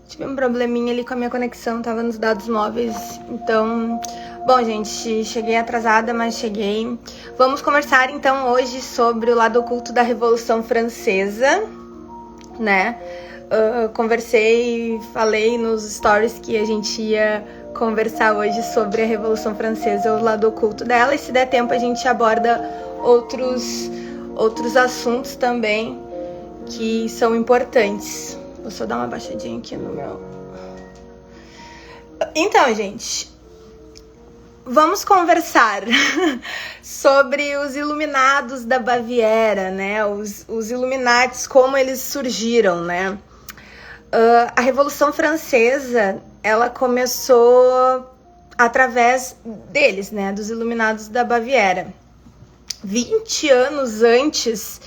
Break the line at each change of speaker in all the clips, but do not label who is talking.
Tive um probleminha ali com a minha conexão, tava nos dados móveis, então... Bom, gente, cheguei atrasada, mas cheguei. Vamos conversar, então, hoje sobre o lado oculto da Revolução Francesa, né? Falei nos stories que a gente ia conversar hoje sobre a Revolução Francesa, o lado oculto dela, e se der tempo a gente aborda outros assuntos também que são importantes. Vou só dar uma baixadinha aqui no meu... Então, gente, vamos conversar sobre os iluminados da Baviera, né? Os Illuminatis, como eles surgiram, né? A Revolução Francesa, ela começou através deles, né? Dos Iluminados da Baviera. 20 anos antes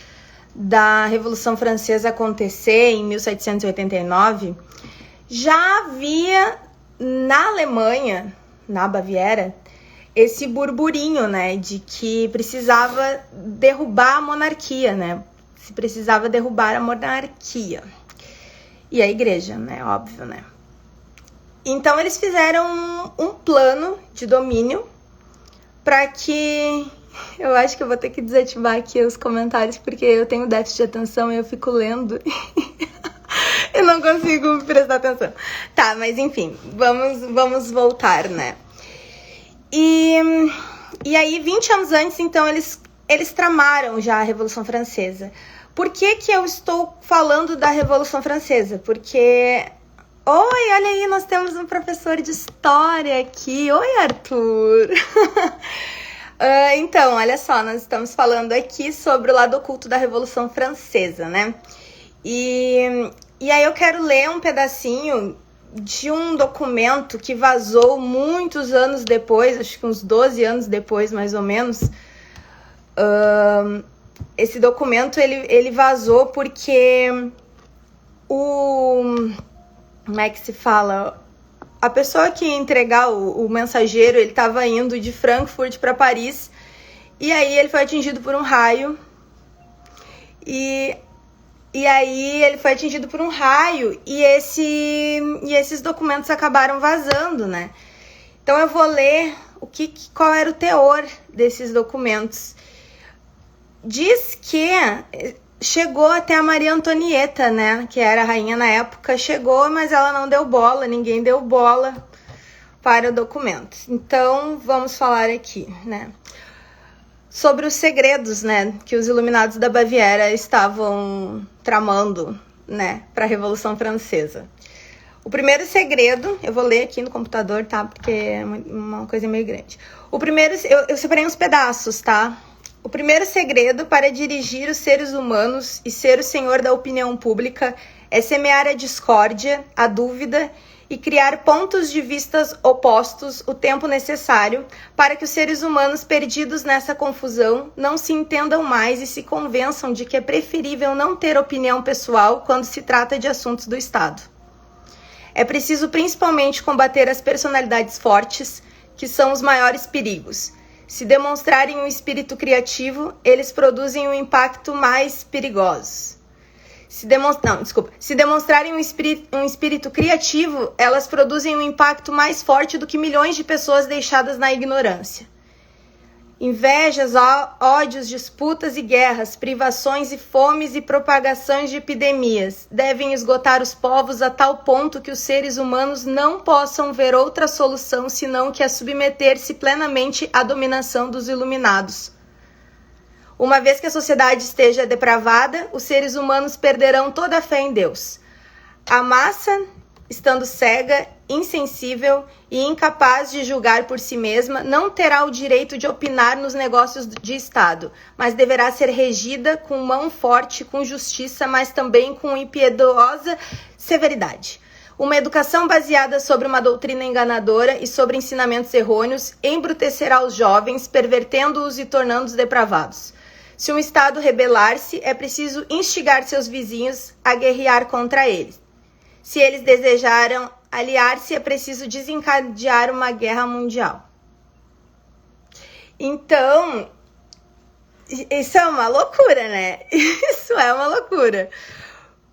da Revolução Francesa acontecer, em 1789, já havia na Alemanha, na Baviera, esse burburinho, né, de que precisava derrubar a monarquia, né? Se precisava derrubar a monarquia. E a igreja, né, óbvio, né? Então eles fizeram um plano de domínio para que... Eu acho que eu vou ter que desativar aqui os comentários, porque eu tenho déficit de atenção e eu fico lendo. Eu não consigo prestar atenção. Tá, mas enfim, vamos voltar, né? E aí, 20 anos antes, então, eles tramaram já a Revolução Francesa. Por que eu estou falando da Revolução Francesa? Porque... Oi, olha aí, nós temos um professor de história aqui. Oi, Arthur! Então, olha só, nós estamos falando aqui sobre o lado oculto da Revolução Francesa, né? E aí eu quero ler um pedacinho de um documento que vazou muitos anos depois, acho que uns 12 anos depois, mais ou menos. Esse documento, ele vazou porque como é que se fala? A pessoa que ia entregar o mensageiro, ele estava indo de Frankfurt para Paris, e aí ele foi atingido por um raio, e aí ele foi atingido por um raio, e esses documentos acabaram vazando, né? Então eu vou ler qual era o teor desses documentos. Diz que chegou até a Maria Antonieta, né, que era a rainha na época, chegou, mas ela não deu bola, ninguém deu bola para o documento. Então, vamos falar aqui, né, sobre os segredos, né, que os Iluminados da Baviera estavam tramando, né, para a Revolução Francesa. O primeiro segredo, eu vou ler aqui no computador, tá, porque é uma coisa meio grande. O primeiro, eu separei uns pedaços, tá? O primeiro segredo para dirigir os seres humanos e ser o senhor da opinião pública é semear a discórdia, a dúvida e criar pontos de vistas opostos o tempo necessário para que os seres humanos perdidos nessa confusão não se entendam mais e se convençam de que é preferível não ter opinião pessoal quando se trata de assuntos do Estado. É preciso principalmente combater as personalidades fortes, que são os maiores perigos. Se demonstrarem um espírito criativo, eles produzem um impacto mais perigoso. Se demonstrarem um espírito criativo, elas produzem um impacto mais forte do que milhões de pessoas deixadas na ignorância. Invejas, ódios, disputas e guerras, privações e fomes e propagações de epidemias devem esgotar os povos a tal ponto que os seres humanos não possam ver outra solução senão que a submeter-se plenamente à dominação dos iluminados. Uma vez que a sociedade esteja depravada, os seres humanos perderão toda a fé em Deus. A massa, estando cega, insensível e incapaz de julgar por si mesma, não terá o direito de opinar nos negócios de Estado, mas deverá ser regida com mão forte, com justiça, mas também com impiedosa severidade. Uma educação baseada sobre uma doutrina enganadora e sobre ensinamentos errôneos embrutecerá os jovens, pervertendo-os e tornando-os depravados. Se um Estado rebelar-se, é preciso instigar seus vizinhos a guerrear contra eles. Se eles desejaram aliar-se, é preciso desencadear uma guerra mundial. Então, isso é uma loucura, né? Isso é uma loucura.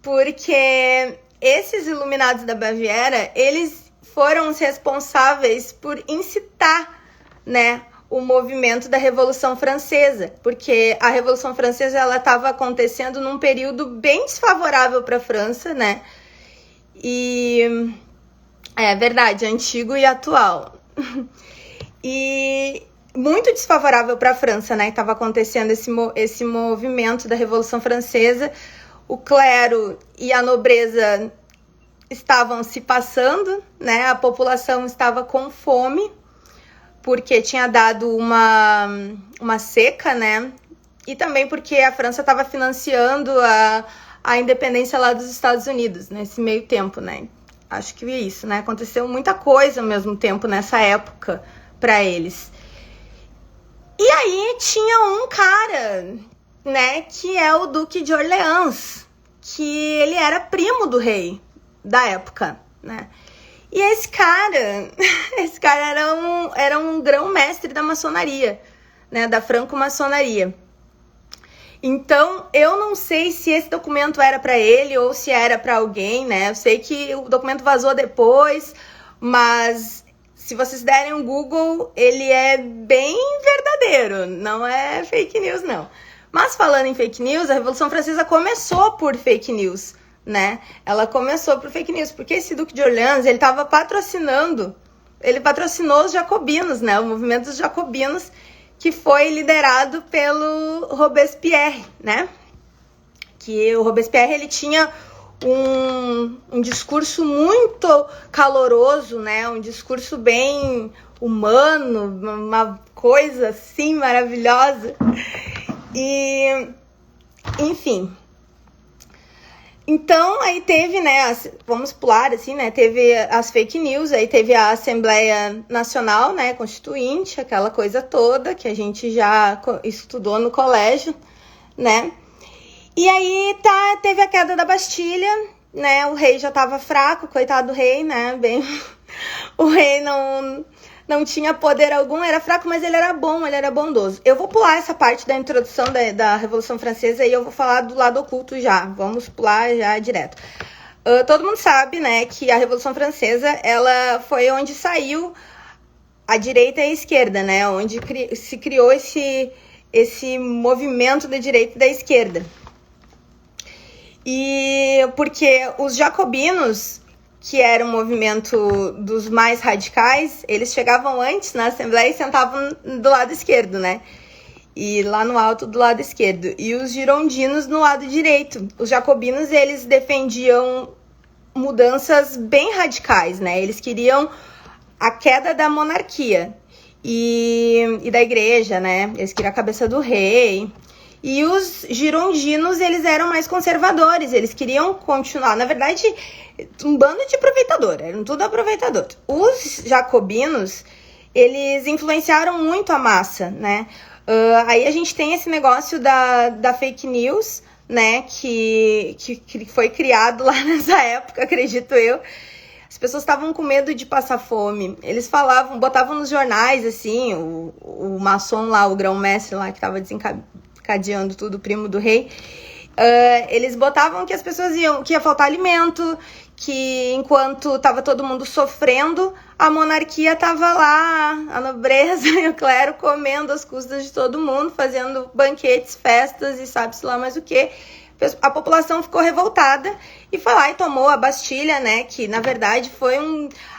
Porque esses iluminados da Baviera, eles foram os responsáveis por incitar, né, o movimento da Revolução Francesa, porque a Revolução Francesa ela estava acontecendo num período bem desfavorável para a França, né? E é verdade, antigo e atual. E muito desfavorável para a França, né? Estava acontecendo esse movimento da Revolução Francesa. O clero e a nobreza estavam se passando, né? A população estava com fome, porque tinha dado uma seca, né? E também porque a França estava financiando a independência lá dos Estados Unidos, nesse meio tempo, né? Acho que é isso, né? Aconteceu muita coisa ao mesmo tempo nessa época para eles. E aí tinha um cara, né? Que é o Duque de Orleans, que ele era primo do rei da época, né? E esse cara era um grão-mestre da maçonaria, né, da franco-maçonaria. Então, eu não sei se esse documento era para ele ou se era para alguém, né? Eu sei que o documento vazou depois, mas se vocês derem um Google, ele é bem verdadeiro, não é fake news, não. Mas falando em fake news, a Revolução Francesa começou por fake news, né? Ela começou por fake news, porque esse Duque de Orleans, ele patrocinou os jacobinos, né? O movimento dos jacobinos, que foi liderado pelo Robespierre, né? Que o Robespierre, ele tinha um discurso muito caloroso, né? Um discurso bem humano, uma coisa assim maravilhosa. E, enfim... Então, aí teve, né, vamos pular assim, né, teve as fake news, aí teve a Assembleia Nacional, né, Constituinte, aquela coisa toda que a gente já estudou no colégio, né, e aí teve a queda da Bastilha, né, o rei já tava fraco, coitado do rei, né, bem, o rei não tinha poder algum, era fraco, mas ele era bom, ele era bondoso. Eu vou pular essa parte da introdução da Revolução Francesa e eu vou falar do lado oculto já. Vamos pular já direto. Todo mundo sabe, né, que a Revolução Francesa, ela foi onde saiu a direita e a esquerda, né, onde se criou esse movimento da direita e da esquerda. E porque os jacobinos, que era um movimento dos mais radicais, eles chegavam antes na Assembleia e sentavam do lado esquerdo, né? E lá no alto do lado esquerdo. E os girondinos no lado direito. Os jacobinos, eles defendiam mudanças bem radicais, né? Eles queriam a queda da monarquia e da igreja, né? Eles queriam a cabeça do rei. E os girondinos, eles eram mais conservadores, eles queriam continuar. Na verdade, um bando de aproveitador, eram tudo aproveitador. Os jacobinos, eles influenciaram muito a massa, né? Aí a gente tem esse negócio da fake news, né? Que foi criado lá nessa época, acredito eu. As pessoas estavam com medo de passar fome. Eles botavam nos jornais, assim, o maçom lá, o grão-mestre lá, que estava desencadeando tudo, o primo do rei. Eles botavam que as pessoas que ia faltar alimento, que enquanto estava todo mundo sofrendo, a monarquia estava lá, a nobreza e o clero comendo às custas de todo mundo, fazendo banquetes, festas e sabe-se lá mais o que. A população ficou revoltada e foi lá e tomou a Bastilha, né? Que, na verdade, foi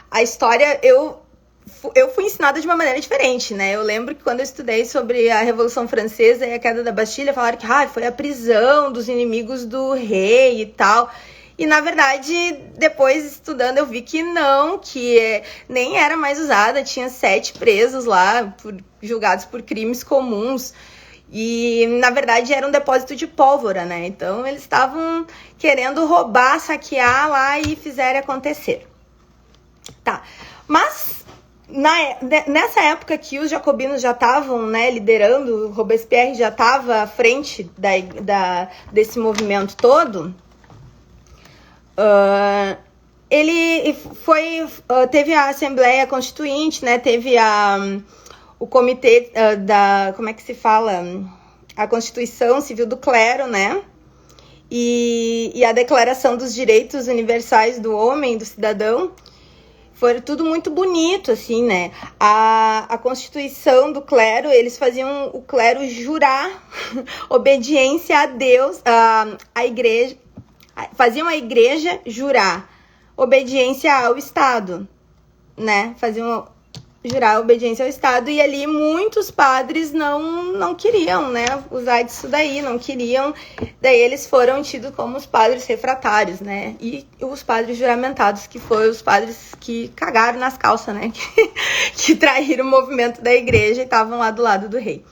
a história... Eu fui ensinada de uma maneira diferente, né? Eu lembro que quando eu estudei sobre a Revolução Francesa e a queda da Bastilha, falaram que foi a prisão dos inimigos do rei e tal. E, na verdade, depois estudando, eu vi que não, que nem era mais usada. Tinha 7 presos lá, julgados por crimes comuns. E, na verdade, era um depósito de pólvora, né? Então, eles estavam querendo roubar, saquear lá e fizeram acontecer. Tá. Mas, nessa época que os jacobinos já estavam, né, liderando, o Robespierre já estava à frente desse movimento todo, ele teve a Assembleia Constituinte, né? Teve o comitê como é que se fala? A Constituição Civil do Clero, né? e a Declaração dos Direitos Universais do Homem, do Cidadão. Foi tudo muito bonito, assim, né? A constituição do clero, eles faziam o clero jurar obediência a Deus, a igreja, faziam a igreja jurar obediência ao Estado, né? Faziam jurar obediência ao Estado, e ali muitos padres não queriam, né, usar disso daí, não queriam, daí eles foram tidos como os padres refratários, né, e os padres juramentados, que foram os padres que cagaram nas calças, né, que traíram o movimento da igreja e estavam lá do lado do rei.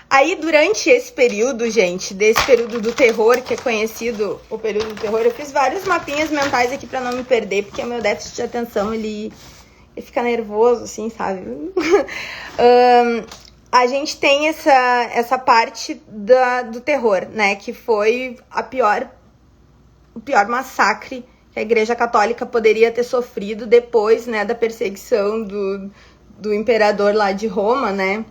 Aí, durante esse período, gente, desse período do terror, que é conhecido o período do terror, eu fiz vários mapinhas mentais aqui para não me perder, porque o meu déficit de atenção, ele fica nervoso, assim, sabe? A gente tem essa parte do terror, né? Que foi o pior massacre que a Igreja Católica poderia ter sofrido depois, né, da perseguição do imperador lá de Roma, né?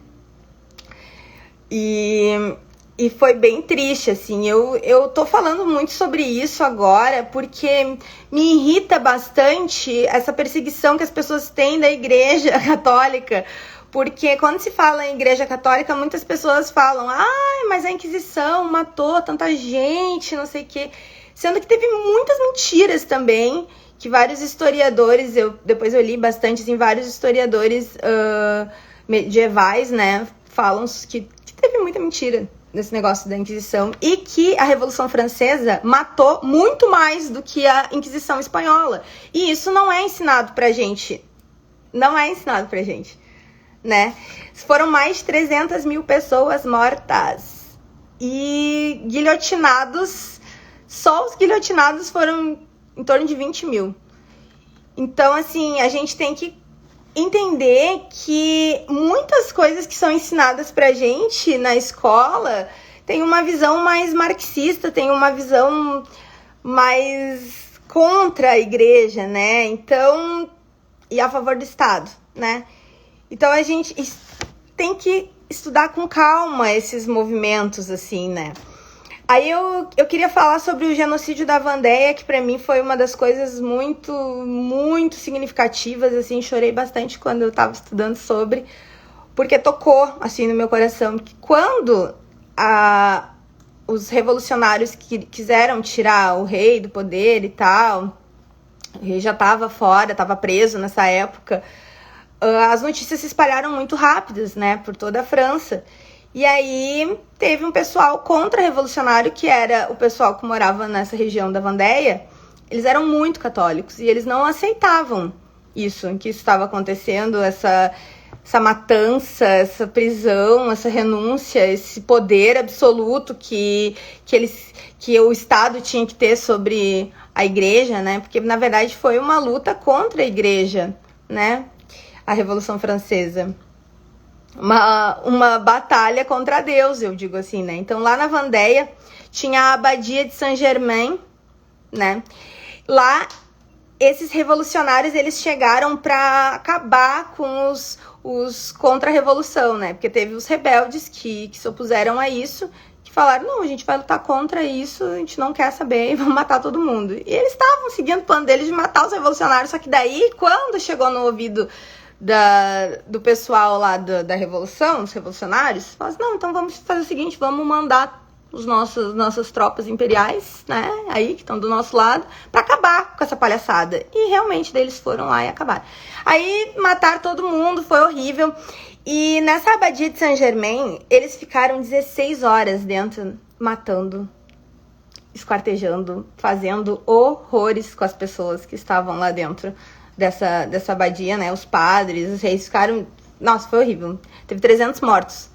E foi bem triste, assim. Eu tô falando muito sobre isso agora porque me irrita bastante essa perseguição que as pessoas têm da Igreja Católica. Porque quando se fala em Igreja Católica, muitas pessoas falam: ai, mas a Inquisição matou tanta gente, não sei o quê. Sendo que teve muitas mentiras também, que vários historiadores, depois eu li bastante, assim, vários historiadores medievais, né, falam que teve muita mentira nesse negócio da Inquisição, e que a Revolução Francesa matou muito mais do que a Inquisição Espanhola. E isso não é ensinado pra gente. Não é ensinado pra gente, né? Foram mais de 300 mil pessoas mortas. E guilhotinados, só os guilhotinados foram em torno de 20 mil. Então, assim, a gente tem que entender que muitas coisas que são ensinadas pra gente na escola tem uma visão mais marxista, tem uma visão mais contra a igreja, né? Então, e a favor do Estado, né? Então a gente tem que estudar com calma esses movimentos, assim, né? Aí eu queria falar sobre o genocídio da Vandéia, que pra mim foi uma das coisas muito, muito significativas, assim, chorei bastante quando eu tava estudando sobre, porque tocou, assim, no meu coração, que quando os revolucionários quiseram tirar o rei do poder e tal, o rei já tava fora, tava preso nessa época, as notícias se espalharam muito rápidas, né, por toda a França. E aí teve um pessoal contra-revolucionário, que era o pessoal que morava nessa região da Vandéia. Eles eram muito católicos e eles não aceitavam isso, que isso estava acontecendo, essa matança, essa prisão, essa renúncia, esse poder absoluto que o Estado tinha que ter sobre a igreja, né? Porque, na verdade, foi uma luta contra a igreja, né? A Revolução Francesa. Uma batalha contra Deus, eu digo assim, né? Então, lá na Vandéia, tinha a abadia de Saint-Germain, né? Lá, esses revolucionários, eles chegaram para acabar com os contra-revolução, né? Porque teve os rebeldes que se opuseram a isso, que falaram: não, a gente vai lutar contra isso, a gente não quer saber e vamos matar todo mundo. E eles estavam seguindo o plano deles de matar os revolucionários, só que daí, quando chegou no ouvido do pessoal lá da Revolução, os revolucionários, falaram: não, então vamos fazer o seguinte, vamos mandar nossas tropas imperiais, né, aí que estão do nosso lado, para acabar com essa palhaçada. E realmente eles foram lá e acabaram. Aí mataram todo mundo, foi horrível. E nessa abadia de Saint-Germain, eles ficaram 16 horas dentro, matando, esquartejando, fazendo horrores com as pessoas que estavam lá dentro dessa abadia, né? Os padres, os reis ficaram... Nossa, foi horrível. Teve 300 mortos,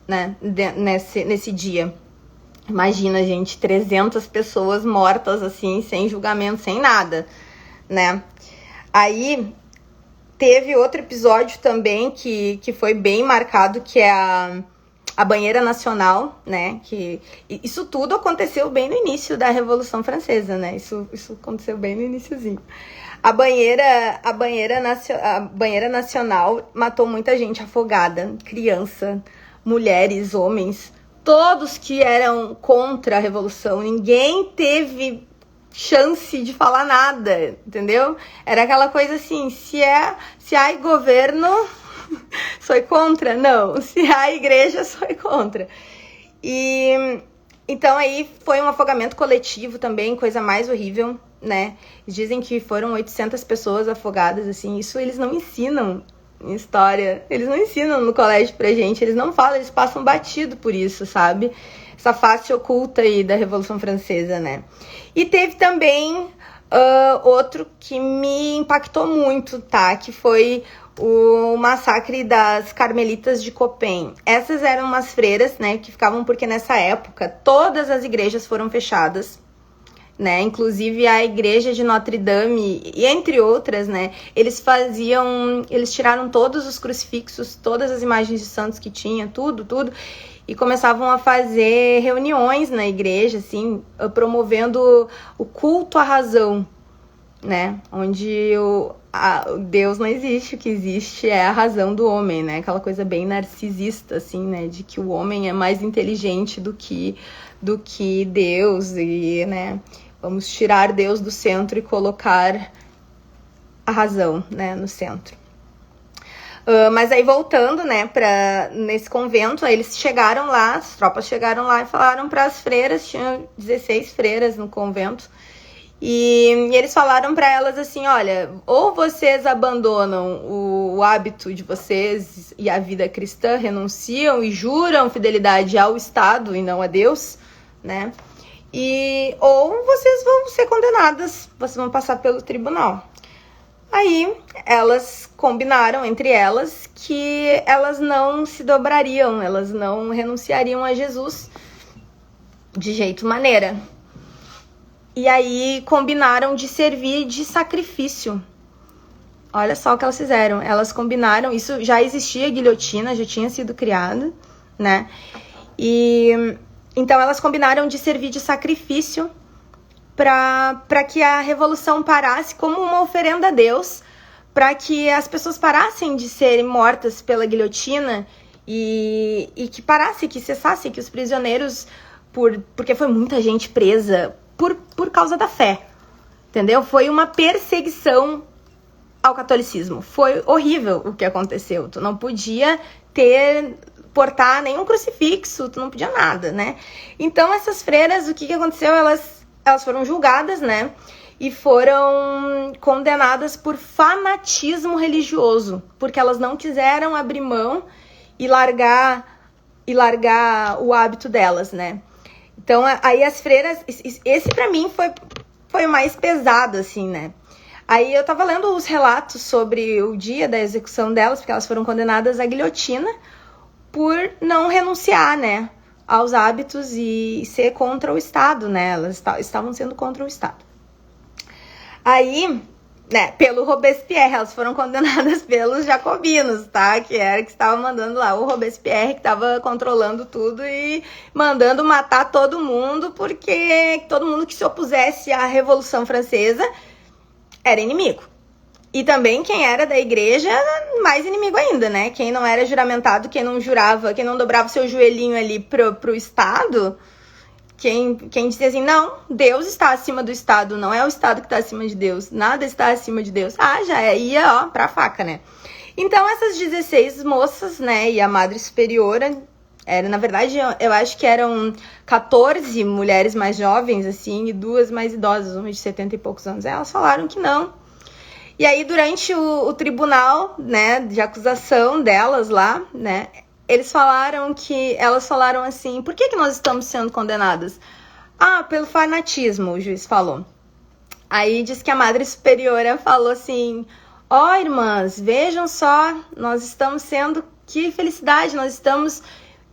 né? Nesse dia. Imagina, gente, 300 pessoas mortas, assim, sem julgamento, sem nada, né? Aí, teve outro episódio também que foi bem marcado, que é a Banheira Nacional, né? Isso tudo aconteceu bem no início da Revolução Francesa, né? Isso aconteceu bem no iniciozinho. A banheira nacional matou muita gente afogada, criança, mulheres, homens, todos que eram contra a revolução, ninguém teve chance de falar nada, entendeu? Era aquela coisa assim, se há governo, sou contra? Não. Se há igreja, sou contra. E então aí foi um afogamento coletivo também, coisa mais horrível, né? Dizem que foram 800 pessoas afogadas, assim, isso eles não ensinam em história, eles não ensinam no colégio pra gente, eles não falam, eles passam batido por isso, sabe? Essa face oculta aí da Revolução Francesa, né? E teve também outro que me impactou muito, tá? Que foi o massacre das Carmelitas de Copen. Essas eram umas freiras, né, que ficavam, porque nessa época todas as igrejas foram fechadas, né, inclusive a igreja de Notre Dame, e entre outras, né, eles tiraram todos os crucifixos, todas as imagens de santos que tinha, tudo, e começavam a fazer reuniões na igreja, assim, promovendo o culto à razão, né, onde o Deus não existe, o que existe é a razão do homem, né, aquela coisa bem narcisista, assim, né, de que o homem é mais inteligente do que Deus, e, né, vamos tirar Deus do centro e colocar a razão, né, no centro. Mas aí voltando, né, nesse convento, aí eles chegaram lá, as tropas chegaram lá e falaram para as freiras, tinha 16 freiras no convento, e eles falaram para elas assim, olha, ou vocês abandonam o hábito de vocês e a vida cristã, renunciam e juram fidelidade ao Estado e não a Deus, né, ou vocês vão ser condenadas, vocês vão passar pelo tribunal. Aí elas combinaram entre elas que elas não se dobrariam, elas não renunciariam a Jesus de jeito maneira. E aí combinaram de servir de sacrifício. Olha só o que elas fizeram. Elas combinaram, isso já existia, guilhotina já tinha sido criada, né? E então elas combinaram de servir de sacrifício para que a revolução parasse, como uma oferenda a Deus, para que as pessoas parassem de serem mortas pela guilhotina e que parasse, que cessasse, que os prisioneiros, porque foi muita gente presa por causa da fé, entendeu? Foi uma perseguição ao catolicismo. Foi horrível o que aconteceu. Tu não podia portar nenhum crucifixo, tu não podia nada, né? Então essas freiras, o que aconteceu? Elas foram julgadas, né? E foram condenadas por fanatismo religioso, porque elas não quiseram abrir mão e largar o hábito delas, né? Então, aí as freiras, esse pra mim foi o mais pesado, assim, né? Aí eu tava lendo os relatos sobre o dia da execução delas, porque elas foram condenadas à guilhotina por não renunciar, né, aos hábitos e ser contra o Estado, né? Elas estavam sendo contra o Estado. Aí, né, pelo Robespierre, elas foram condenadas pelos jacobinos, tá? Que estavam mandando lá, o Robespierre que estava controlando tudo e mandando matar todo mundo, porque todo mundo que se opusesse à Revolução Francesa era inimigo. E também quem era da igreja, mais inimigo ainda, né? Quem não era juramentado, quem não jurava, quem não dobrava seu joelhinho ali pro Estado, quem dizia assim, não, Deus está acima do Estado, não é o Estado que está acima de Deus, nada está acima de Deus. Já ia, ó, pra faca, né? Então essas 16 moças, né, e a Madre Superiora, na verdade, eu acho que eram 14 mulheres mais jovens, assim, e 2 mais idosas, uma de 70 e poucos anos. Elas falaram que não. E aí, durante o tribunal, né, de acusação delas lá, né, elas falaram assim, por que nós estamos sendo condenadas? Pelo fanatismo, o juiz falou. Aí diz que a Madre Superiora falou assim, irmãs, vejam só, nós estamos que felicidade, nós estamos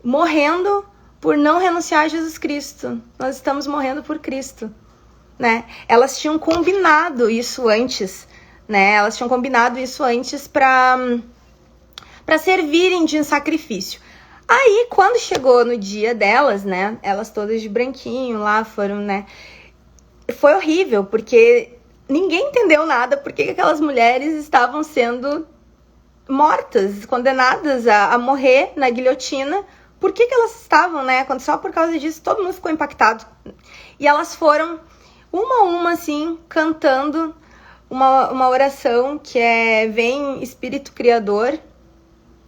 morrendo por não renunciar a Jesus Cristo, nós estamos morrendo por Cristo, né? Elas tinham combinado isso antes, né? Elas tinham combinado isso antes para servirem de sacrifício. Aí, quando chegou no dia delas, né, elas todas de branquinho lá foram, né, foi horrível, porque ninguém entendeu nada, porque aquelas mulheres estavam sendo mortas, condenadas a morrer na guilhotina por que elas estavam, né? Só por causa disso, todo mundo ficou impactado. E elas foram, uma a uma, assim, cantando uma oração que é Vem Espírito Criador,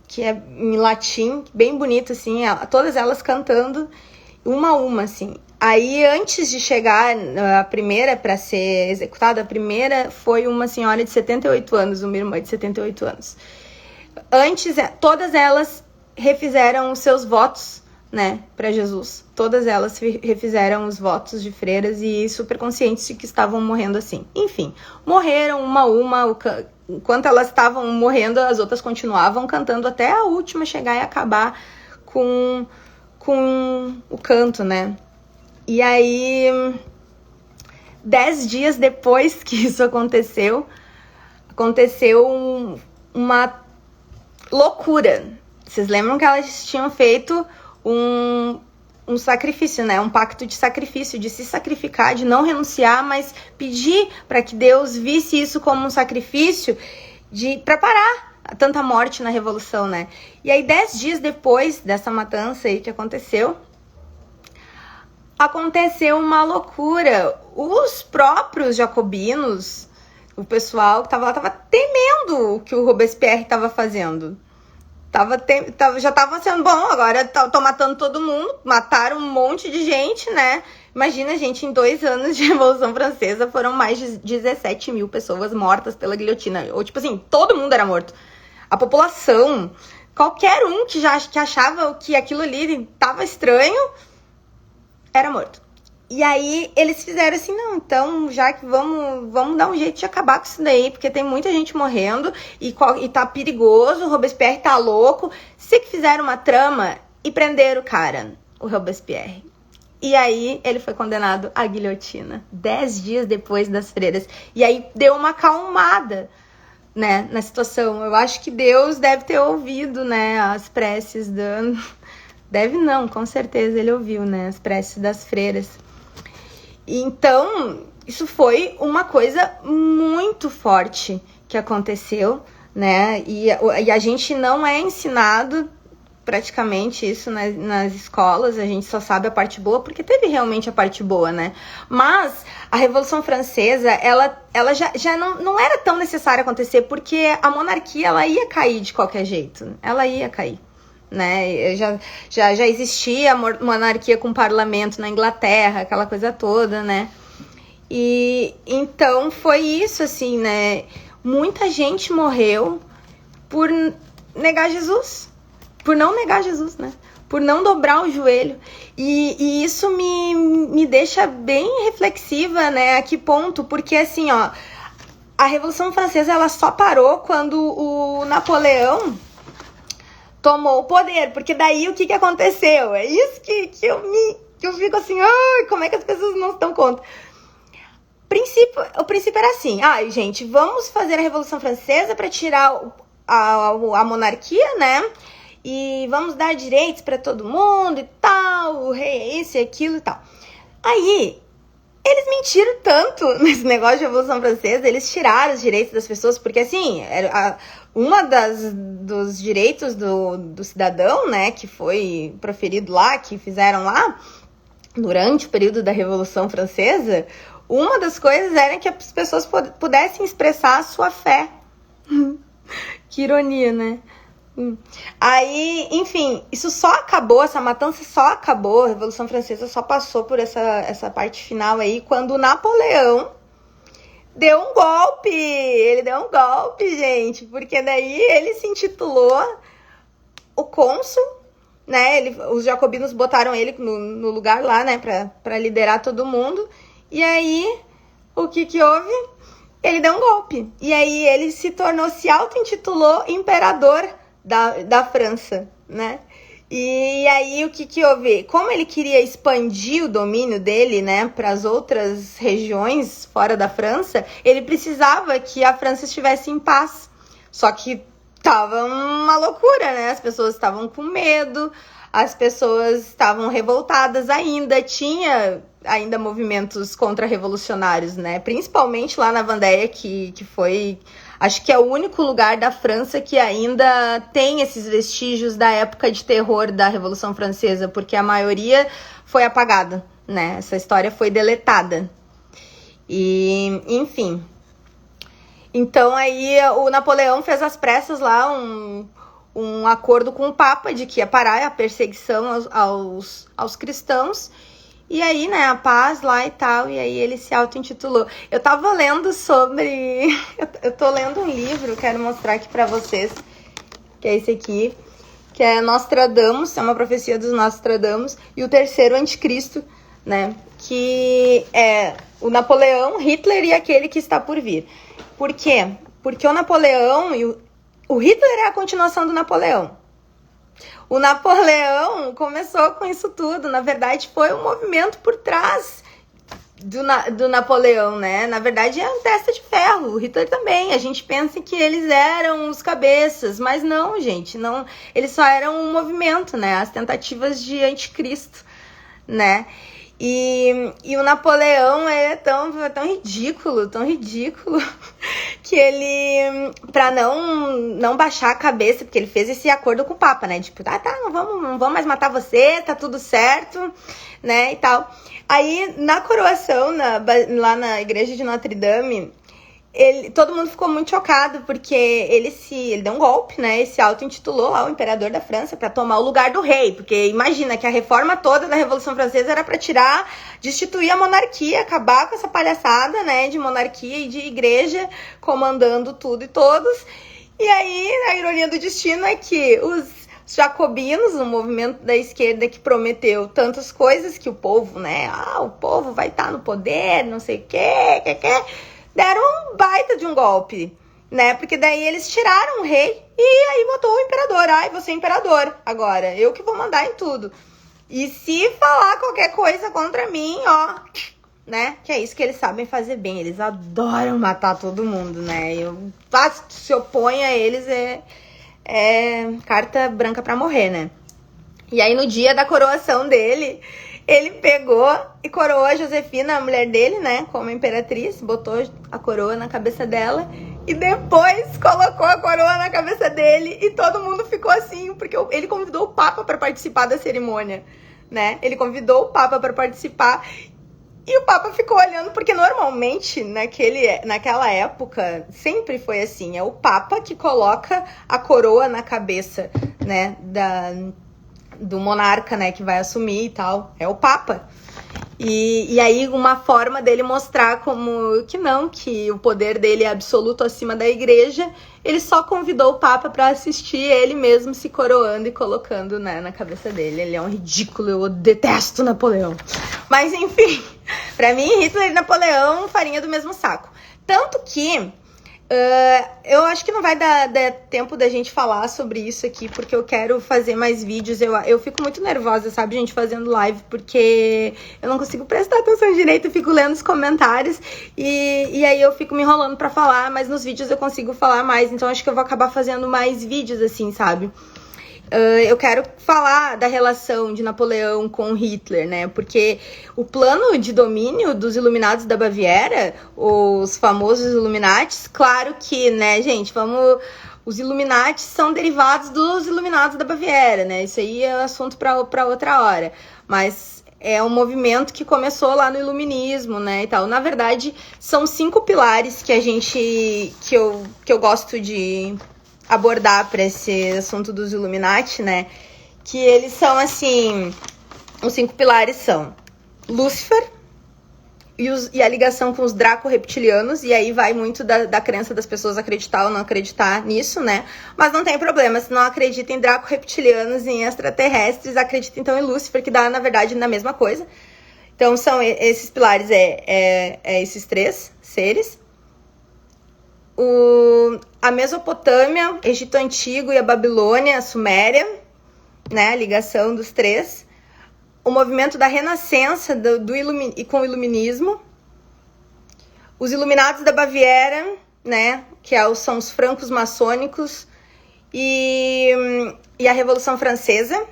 que é em latim, bem bonito, assim, todas elas cantando, uma a uma, assim. Aí, antes de chegar a primeira para ser executada, a primeira foi uma senhora de 78 anos, uma irmã de 78 anos. Antes, todas elas refizeram os seus votos, né, para Jesus. Todas elas refizeram os votos de freiras e super conscientes de que estavam morrendo assim. Enfim, morreram uma a uma. Enquanto elas estavam morrendo, as outras continuavam cantando até a última chegar e acabar com o canto, né? E aí, 10 dias depois que isso aconteceu uma loucura. Vocês lembram que elas tinham feito um sacrifício, né? Um pacto de sacrifício, de se sacrificar, de não renunciar, mas pedir para que Deus visse isso como um sacrifício para parar tanta morte na Revolução, né? E aí, 10 dias depois dessa matança aí que aconteceu uma loucura. Os próprios jacobinos, o pessoal que tava lá, tava temendo o que o Robespierre tava fazendo. Já estavam sendo, bom, agora tô matando todo mundo, mataram um monte de gente, né? Imagina, gente, em 2 anos de Revolução Francesa foram mais de 17 mil pessoas mortas pela guilhotina. Ou, tipo assim, todo mundo era morto. A população, qualquer um que achava que aquilo ali tava estranho, era morto. E aí, eles fizeram assim, não, então, já que vamos dar um jeito de acabar com isso daí, porque tem muita gente morrendo e tá perigoso, o Robespierre tá louco. Se que fizeram uma trama e prenderam o cara, o Robespierre. E aí, ele foi condenado à guilhotina, 10 dias depois das freiras. E aí, deu uma acalmada, né, na situação. Eu acho que Deus deve ter ouvido, né, as preces Deve não, com certeza ele ouviu, né, as preces das freiras. Então, isso foi uma coisa muito forte que aconteceu, né? E a gente não é ensinado praticamente isso nas escolas, a gente só sabe a parte boa, porque teve realmente a parte boa, né? Mas a Revolução Francesa, ela já não era tão necessária acontecer, porque a monarquia, ela ia cair de qualquer jeito, ela ia cair. Né? Já existia a monarquia com parlamento na Inglaterra, aquela coisa toda, né? E então foi isso, assim, né? Muita gente morreu por negar Jesus, por não negar Jesus, né? Por não dobrar o joelho. E isso me deixa bem reflexiva, né? A que ponto? Porque, assim, ó, a Revolução Francesa, ela só parou quando o Napoleão tomou o poder, porque daí o que aconteceu? É isso que eu fico assim, ai, como é que as pessoas não se dão conta? O princípio era assim, gente, vamos fazer a Revolução Francesa para tirar a monarquia, né? E vamos dar direitos para todo mundo e tal, o rei é isso e aquilo e tal. Aí, eles mentiram tanto nesse negócio de Revolução Francesa, eles tiraram os direitos das pessoas, porque assim, dos direitos do cidadão, né, que foi proferido lá, que fizeram lá, durante o período da Revolução Francesa, uma das coisas era que as pessoas pudessem expressar a sua fé. Que ironia, né? Aí, enfim, isso só acabou, essa matança só acabou, a Revolução Francesa só passou por essa parte final aí, quando o Napoleão deu um golpe. Ele deu um golpe, gente, porque daí ele se intitulou o cônsul, né? Os jacobinos botaram ele no lugar lá, né, pra liderar todo mundo. E aí, o que houve? Ele deu um golpe. E aí ele se auto-intitulou imperador da França, né? E aí o que houve? Como ele queria expandir o domínio dele, né, para as outras regiões fora da França, ele precisava que a França estivesse em paz. Só que tava uma loucura, né? As pessoas estavam com medo, as pessoas estavam revoltadas ainda, tinha movimentos contra-revolucionários, né? Principalmente lá na Vendéia, que foi Acho que é o único lugar da França que ainda tem esses vestígios da época de terror da Revolução Francesa, porque a maioria foi apagada, né? Essa história foi deletada. E, enfim. Então aí o Napoleão fez às pressas lá um acordo com o Papa de que ia parar a perseguição aos cristãos. E aí, né, a paz lá e tal, e aí ele se auto-intitulou. Eu tava lendo sobre... Eu tô lendo um livro, quero mostrar aqui pra vocês, que é esse aqui, que é Nostradamus, é uma profecia dos Nostradamus, e o terceiro anticristo, né, que é o Napoleão, Hitler e aquele que está por vir. Por quê? Porque o Napoleão, e o Hitler é a continuação do Napoleão. O Napoleão começou com isso tudo. Na verdade, foi um movimento por trás do Napoleão, né? Na verdade, é um testa de ferro. O Hitler também. A gente pensa que eles eram os cabeças, mas não, gente. Não, eles só eram um movimento, né? As tentativas de anticristo, né? E o Napoleão é tão ridículo, que ele, pra não baixar a cabeça, porque ele fez esse acordo com o Papa, né? Tipo, não vamos mais matar você, tá tudo certo, né? E tal. Aí, na coroação, lá na igreja de Notre Dame, todo mundo ficou muito chocado, porque ele deu um golpe, né? Ele se auto-intitulou lá o imperador da França para tomar o lugar do rei, porque imagina que a reforma toda da Revolução Francesa era para destituir a monarquia, acabar com essa palhaçada, né? De monarquia e de igreja comandando tudo e todos. E aí, a ironia do destino é que os jacobinos, o movimento da esquerda que prometeu tantas coisas que o povo, né? O povo vai estar no poder, não sei o quê, deram um baita de um golpe, né? Porque daí eles tiraram o rei e aí botou o imperador. Ai, você é imperador agora, eu que vou mandar em tudo. E se falar qualquer coisa contra mim, ó, né? Que é isso que eles sabem fazer bem. Eles adoram matar todo mundo, né? Se opõe a eles é carta branca pra morrer, né? E aí no dia da coroação dele, ele pegou e coroou a Josefina, a mulher dele, né, como imperatriz, botou a coroa na cabeça dela e depois colocou a coroa na cabeça dele e todo mundo ficou assim, porque ele convidou o Papa para participar da cerimônia, né? Ele convidou o Papa para participar e o Papa ficou olhando, porque normalmente naquela época sempre foi assim, é o Papa que coloca a coroa na cabeça, né, do monarca, né, que vai assumir e tal, é o Papa. E aí uma forma dele mostrar que o poder dele é absoluto acima da igreja, ele só convidou o Papa para assistir ele mesmo se coroando e colocando, né, na cabeça dele. Ele é um ridículo, eu detesto Napoleão. Mas enfim, pra mim Hitler e Napoleão, farinha do mesmo saco. Tanto que eu acho que não vai dar tempo da gente falar sobre isso aqui, porque eu quero fazer mais vídeos. Eu fico muito nervosa, sabe, gente, fazendo live, porque eu não consigo prestar atenção direito, eu fico lendo os comentários e aí eu fico me enrolando pra falar, mas nos vídeos eu consigo falar mais, então acho que eu vou acabar fazendo mais vídeos assim, sabe? Eu quero falar da relação de Napoleão com Hitler, né? Porque o plano de domínio dos Iluminados da Baviera, os famosos Illuminatis, claro que, né, gente, os Illuminatis são derivados dos Iluminados da Baviera, né? Isso aí é assunto para outra hora. Mas é um movimento que começou lá no Iluminismo, né, e tal. Na verdade, são 5 pilares que eu gosto de abordar para esse assunto dos Illuminati, né? Que eles são assim, os 5 pilares são Lúcifer e a ligação com os Draco-reptilianos, e aí vai muito da crença das pessoas acreditar ou não acreditar nisso, né? Mas não tem problema, se não acredita em Draco-reptilianos e em extraterrestres, acredita então em Lúcifer, que dá, na verdade, na mesma coisa. Então são esses pilares, esses 3 seres. A Mesopotâmia, Egito Antigo e a Babilônia, a Suméria, né, a ligação dos 3. O movimento da Renascença com o Iluminismo. Os Iluminados da Baviera, né, que são os francos maçônicos e a Revolução Francesa.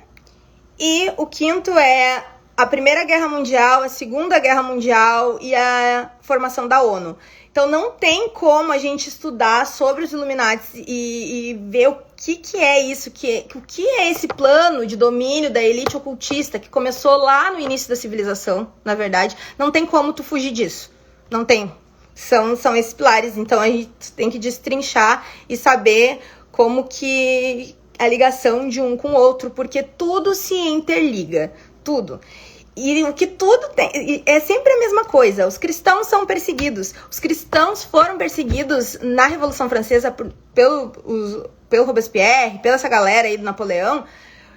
E o 5º é a Primeira Guerra Mundial, a Segunda Guerra Mundial e a formação da ONU. Então não tem como a gente estudar sobre os Illuminati e ver o que é isso, o que é esse plano de domínio da elite ocultista que começou lá no início da civilização, na verdade. Não tem como tu fugir disso. Não tem. São esses pilares. Então a gente tem que destrinchar e saber como que a ligação de um com o outro, porque tudo se interliga. Tudo. E o que tudo tem, é sempre a mesma coisa. Os cristãos são perseguidos. Os cristãos foram perseguidos na Revolução Francesa pelo Robespierre, pela essa galera aí do Napoleão,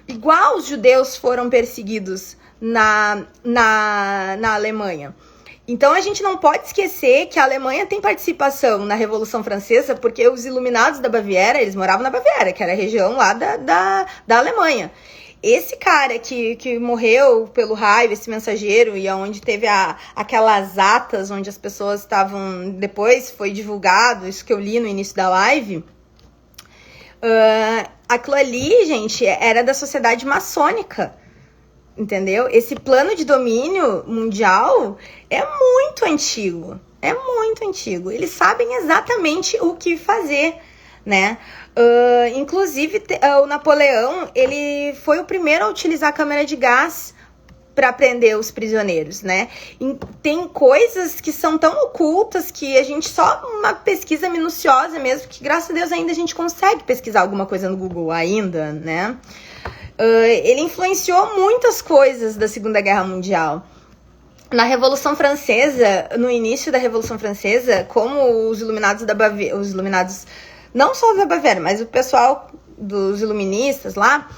igual os judeus foram perseguidos na Alemanha. Então a gente não pode esquecer que a Alemanha tem participação na Revolução Francesa, porque os Iluminados da Baviera, eles moravam na Baviera, que era a região lá da Alemanha. Esse cara que morreu pelo raio, esse mensageiro, e onde teve aquelas atas onde as pessoas estavam... Depois foi divulgado, isso que eu li no início da live. Aquilo ali, gente, era da sociedade maçônica. Entendeu? Esse plano de domínio mundial é muito antigo. É muito antigo. Eles sabem exatamente o que fazer, né? Inclusive, o Napoleão, ele foi o primeiro a utilizar a câmara de gás para prender os prisioneiros, né? E tem coisas que são tão ocultas que a gente só uma pesquisa minuciosa mesmo, que graças a Deus ainda a gente consegue pesquisar alguma coisa no Google ainda, né? Ele influenciou muitas coisas da Segunda Guerra Mundial. Na Revolução Francesa, no início da Revolução Francesa, como os Iluminados da Baviera, os Iluminados não só da Baviera, mas o pessoal dos iluministas lá,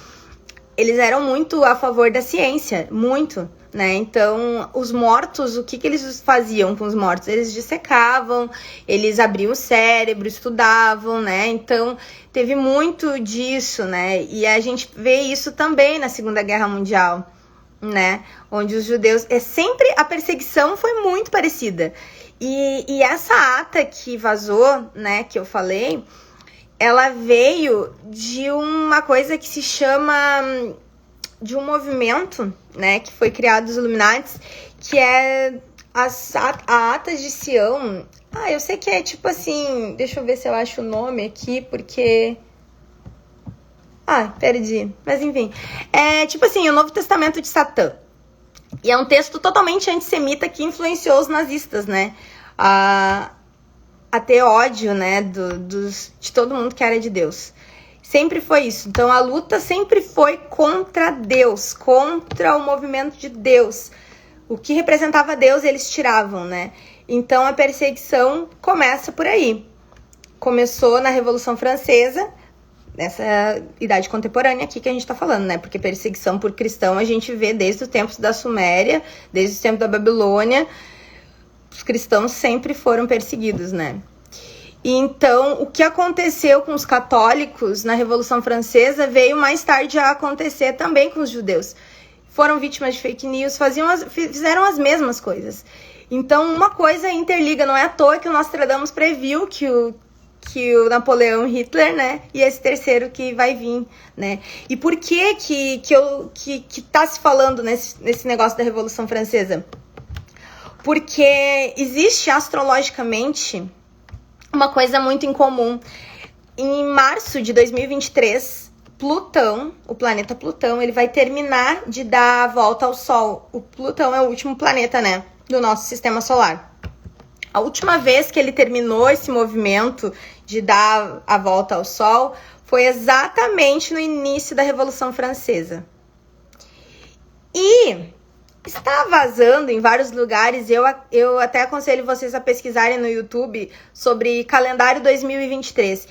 eles eram muito a favor da ciência, muito, né? Então, os mortos, o que eles faziam com os mortos? Eles dissecavam, eles abriam o cérebro, estudavam, né? Então, teve muito disso, né? E a gente vê isso também na Segunda Guerra Mundial, né? Onde os judeus... sempre a perseguição foi muito parecida. E essa ata que vazou, né, que eu falei, ela veio de uma coisa que se chama... de um movimento, né, que foi criado dos Illuminati, que é a Atas de Sião. Eu sei que é tipo assim... Deixa eu ver se eu acho o nome aqui, porque... perdi. Mas enfim. É tipo assim, o Novo Testamento de Satã. E é um texto totalmente antissemita que influenciou os nazistas, né? A ter ódio, né, de todo mundo que era de Deus. Sempre foi isso. Então, a luta sempre foi contra Deus, contra o movimento de Deus. O que representava Deus, eles tiravam, né? Então, a perseguição começa por aí. Começou na Revolução Francesa, nessa idade contemporânea aqui que a gente tá falando, né? Porque perseguição por cristão a gente vê desde os tempos da Suméria, desde os tempos da Babilônia. Os cristãos sempre foram perseguidos, né? E então, o que aconteceu com os católicos na Revolução Francesa veio mais tarde a acontecer também com os judeus. Foram vítimas de fake news, fizeram as mesmas coisas. Então, uma coisa interliga, não é à toa que o Nostradamus previu que o Napoleão Hitler, né, e esse terceiro que vai vir, né? E por que tá se falando nesse negócio da Revolução Francesa? Porque existe astrologicamente uma coisa muito incomum. Em março de 2023, Plutão, o planeta Plutão, ele vai terminar de dar a volta ao Sol. O Plutão é o último planeta, né, do nosso sistema solar. A última vez que ele terminou esse movimento de dar a volta ao Sol foi exatamente no início da Revolução Francesa. E está vazando em vários lugares, eu até aconselho vocês a pesquisarem no YouTube sobre calendário 2023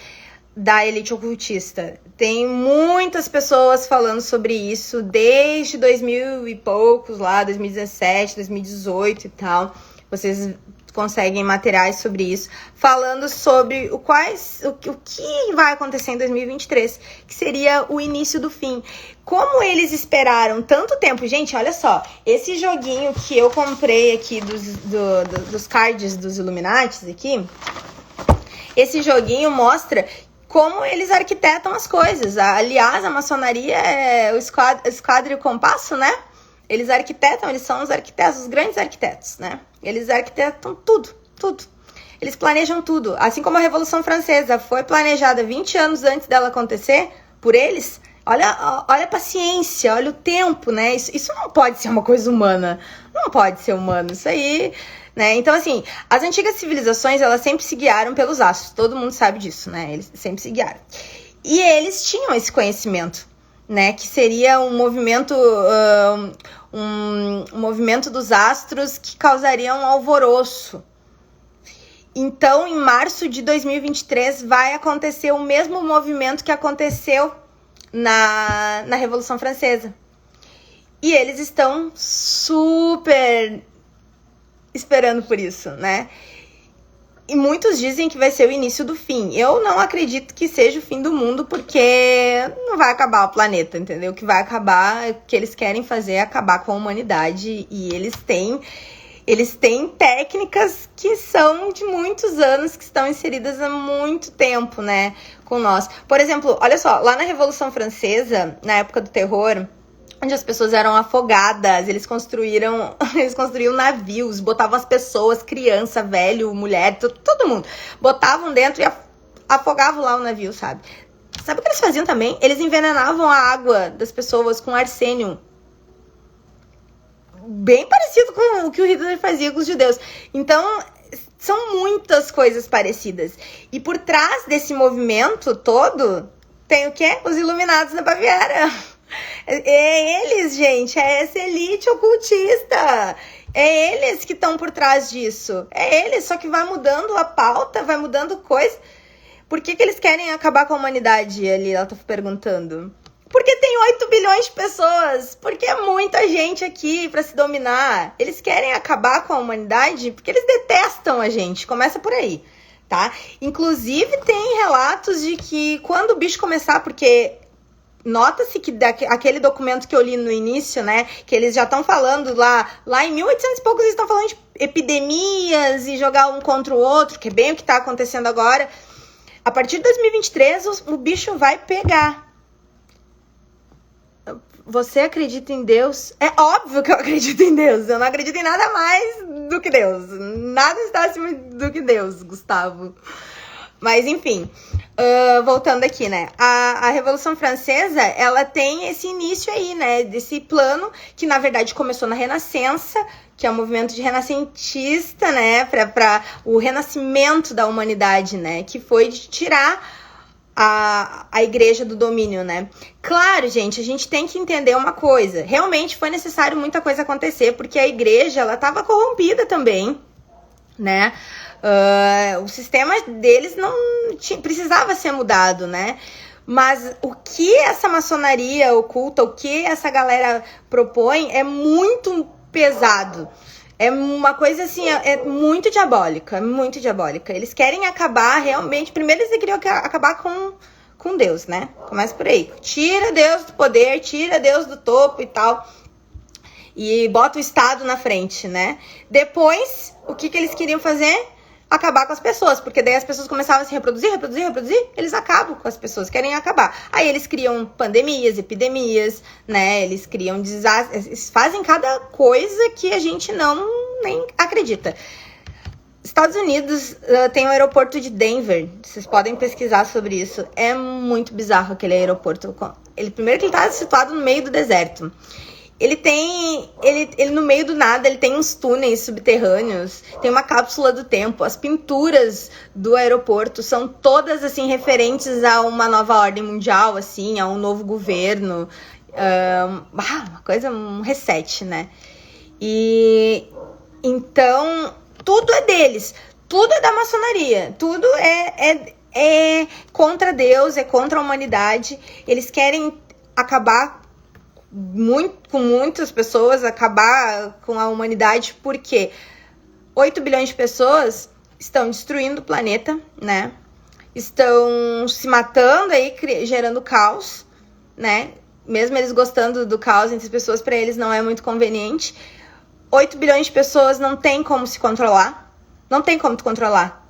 da elite ocultista. Tem muitas pessoas falando sobre isso desde 2000 e poucos lá, 2017, 2018 e tal. Vocês conseguem materiais sobre isso, falando sobre o que vai acontecer em 2023, que seria o início do fim. Como eles esperaram tanto tempo, gente, olha só, esse joguinho que eu comprei aqui dos cards dos Illuminati aqui, esse joguinho mostra como eles arquitetam as coisas. Aliás, a maçonaria é o esquadro e o compasso, né? Eles arquitetam, eles são os arquitetos, os grandes arquitetos, né? Eles arquitetam tudo, tudo. Eles planejam tudo. Assim como a Revolução Francesa foi planejada 20 anos antes dela acontecer, por eles, olha a paciência, olha o tempo, né? Isso não pode ser uma coisa humana. Não pode ser humano. Isso aí, né? Então, assim, as antigas civilizações, elas sempre se guiaram pelos astros. Todo mundo sabe disso, né? Eles sempre se guiaram. E eles tinham esse conhecimento, né? Que seria um movimento... um movimento dos astros que causaria um alvoroço. Então, em março de 2023, vai acontecer o mesmo movimento que aconteceu na Revolução Francesa. E eles estão super esperando por isso, né? E muitos dizem que vai ser o início do fim. Eu não acredito que seja o fim do mundo, porque não vai acabar o planeta, entendeu? O que vai acabar, o que eles querem fazer é acabar com a humanidade. E eles têm técnicas que são de muitos anos, que estão inseridas há muito tempo, né, com nós. Por exemplo, olha só, lá na Revolução Francesa, na época do terror, onde as pessoas eram afogadas, eles construíam navios, botavam as pessoas, criança, velho, mulher, todo mundo, botavam dentro e afogavam lá o navio, sabe? Sabe o que eles faziam também? Eles envenenavam a água das pessoas com arsênio. Bem parecido com o que o Hitler fazia com os judeus. Então, são muitas coisas parecidas. E por trás desse movimento todo, tem o quê? Os Iluminados da Baviera. É eles, gente, é essa elite ocultista. É eles que estão por trás disso. É eles, só que vai mudando a pauta, vai mudando coisa. Por que eles querem acabar com a humanidade ali? Ela tá perguntando. Porque tem 8 bilhões de pessoas. Porque é muita gente aqui pra se dominar. Eles querem acabar com a humanidade porque eles detestam a gente. Começa por aí, tá? Inclusive, tem relatos de que quando o bicho começar, porque... Nota-se que aquele documento que eu li no início, né, que eles já estão falando lá em 1800 e poucos, eles estão falando de epidemias e jogar um contra o outro, que é bem o que está acontecendo agora. A partir de 2023, o bicho vai pegar. Você acredita em Deus? É óbvio que eu acredito em Deus. Eu não acredito em nada mais do que Deus. Nada está acima do que Deus, Gustavo. Mas, enfim, voltando aqui, né? A Revolução Francesa, ela tem esse início aí, né? Desse plano que, na verdade, começou na Renascença, que é um movimento de renascentista, né? Para o renascimento da humanidade, né? Que foi de tirar a igreja do domínio, né? Claro, gente, a gente tem que entender uma coisa. Realmente foi necessário muita coisa acontecer, porque a igreja, ela estava corrompida também, né? O sistema deles não precisava ser mudado, né? Mas o que essa maçonaria oculta, o que essa galera propõe é muito pesado. É uma coisa assim, é muito diabólica, muito diabólica. Eles querem acabar realmente... Primeiro eles queriam acabar com Deus, né? Começa por aí. Tira Deus do poder, tira Deus do topo e tal. E bota o Estado na frente, né? Depois, o que eles queriam fazer? Acabar com as pessoas, porque daí as pessoas começavam a se reproduzir, eles acabam com as pessoas, querem acabar. Aí eles criam pandemias, epidemias, né? Eles criam desastres, eles fazem cada coisa que a gente nem acredita. Estados Unidos tem o aeroporto de Denver, vocês podem pesquisar sobre isso. É muito bizarro aquele aeroporto. Primeiro que ele está situado no meio do deserto. Ele no meio do nada, ele tem uns túneis subterrâneos, tem uma cápsula do tempo. As pinturas do aeroporto são todas, assim, referentes a uma nova ordem mundial, assim, a um novo governo. Uma coisa, um reset, né? E então, tudo é deles, tudo é da maçonaria, tudo é contra Deus, é contra a humanidade. Eles querem acabar com muitas pessoas, acabar com a humanidade, porque 8 bilhões de pessoas estão destruindo o planeta, né? Estão se matando aí, gerando caos, né? Mesmo eles gostando do caos entre as pessoas, para eles não é muito conveniente. 8 bilhões de pessoas não tem como se controlar. Não tem como tu controlar,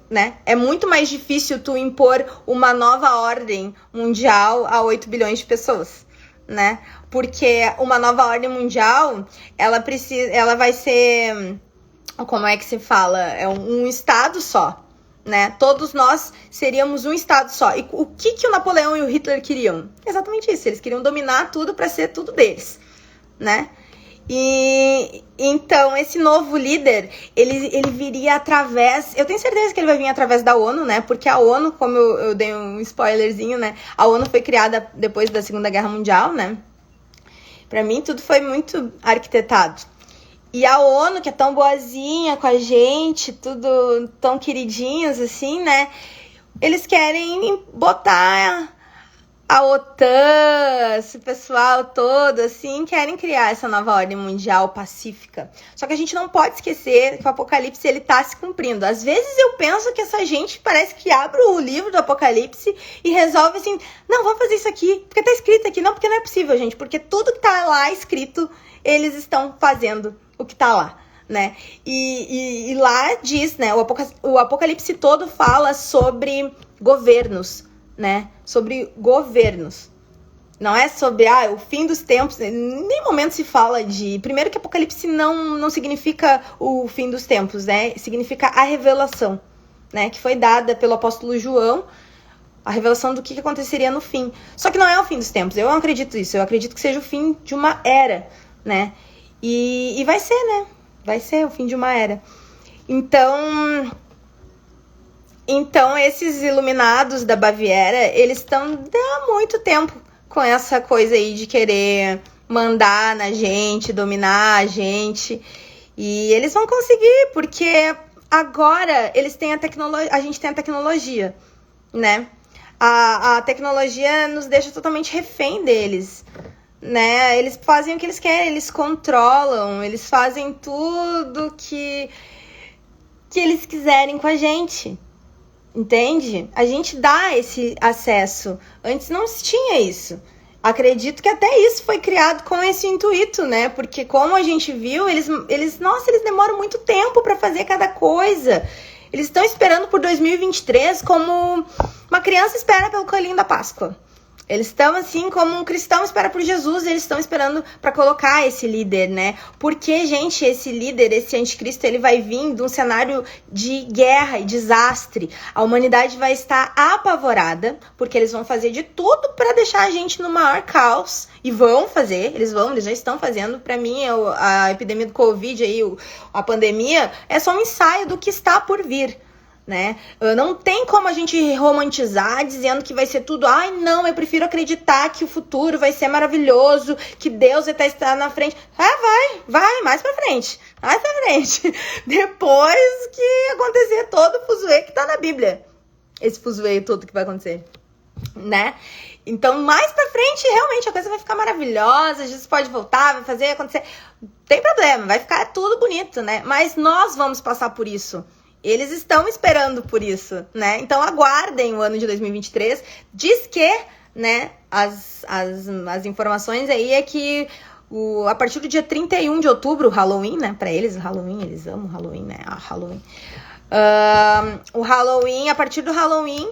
né? É muito mais difícil tu impor uma nova ordem mundial a 8 bilhões de pessoas. né? Porque uma nova ordem mundial, ela vai ser, como é que se fala? É um estado só, né? Todos nós seríamos um estado só. E o que o Napoleão e o Hitler queriam? Exatamente isso, eles queriam dominar tudo para ser tudo deles, né? E então esse novo líder, ele viria através, eu tenho certeza que ele vai vir através da ONU, né? Porque a ONU, como eu dei um spoilerzinho, né? A ONU foi criada depois da Segunda Guerra Mundial, né? Pra mim tudo foi muito arquitetado. E a ONU, que é tão boazinha com a gente, tudo tão queridinhos assim, né? Eles querem botar a OTAN, esse pessoal todo, assim, querem criar essa nova ordem mundial pacífica. Só que a gente não pode esquecer que o Apocalipse, ele tá se cumprindo. Às vezes eu penso que essa gente parece que abre o livro do Apocalipse e resolve assim, não, vamos fazer isso aqui, porque tá escrito aqui. Não, porque não é possível, gente, porque tudo que tá lá escrito, eles estão fazendo o que tá lá, né? E lá diz, né, o Apocalipse todo fala sobre governos, né? Sobre governos. Não é sobre o fim dos tempos. Em nenhum momento se fala de... Primeiro que Apocalipse não significa o fim dos tempos, né? Significa a revelação, né? Que foi dada pelo apóstolo João, a revelação do que aconteceria no fim. Só que não é o fim dos tempos. Eu não acredito nisso. Eu acredito que seja o fim de uma era, né? E vai ser, né? Vai ser o fim de uma era. Então, esses iluminados da Baviera, eles estão há muito tempo com essa coisa aí de querer mandar na gente, dominar a gente. E eles vão conseguir, porque agora eles têm a gente tem a tecnologia, né? A tecnologia nos deixa totalmente refém deles, né? Eles fazem o que eles querem, eles controlam, eles fazem tudo que eles quiserem com a gente. Entende? A gente dá esse acesso. Antes não se tinha isso. Acredito que até isso foi criado com esse intuito, né? Porque como a gente viu, eles demoram muito tempo para fazer cada coisa. Eles estão esperando por 2023 como uma criança espera pelo coelhinho da Páscoa. Eles estão assim como um cristão espera por Jesus, eles estão esperando para colocar esse líder, né? Porque, gente, esse líder, esse anticristo, ele vai vir de um cenário de guerra e desastre. A humanidade vai estar apavorada, porque eles vão fazer de tudo para deixar a gente no maior caos. E vão fazer, eles já estão fazendo. Para mim, a epidemia do Covid, aí, a pandemia, é só um ensaio do que está por vir, né? Não tem como a gente romantizar dizendo que vai ser tudo, não, eu prefiro acreditar que o futuro vai ser maravilhoso, que Deus vai estar na frente. Vai, mais pra frente. Depois que acontecer todo o fuzuê que tá na Bíblia. Esse fuzuê todo que vai acontecer, né? Então, mais pra frente, realmente, a coisa vai ficar maravilhosa, Jesus pode voltar, vai fazer acontecer. Não tem problema, vai ficar tudo bonito, né? Mas nós vamos passar por isso. Eles estão esperando por isso, né? Então aguardem o ano de 2023. Diz que, né, as informações aí é que a partir do dia 31 de outubro, Halloween, né? Pra eles, Halloween, eles amam Halloween, né? Halloween. O Halloween, a partir do Halloween,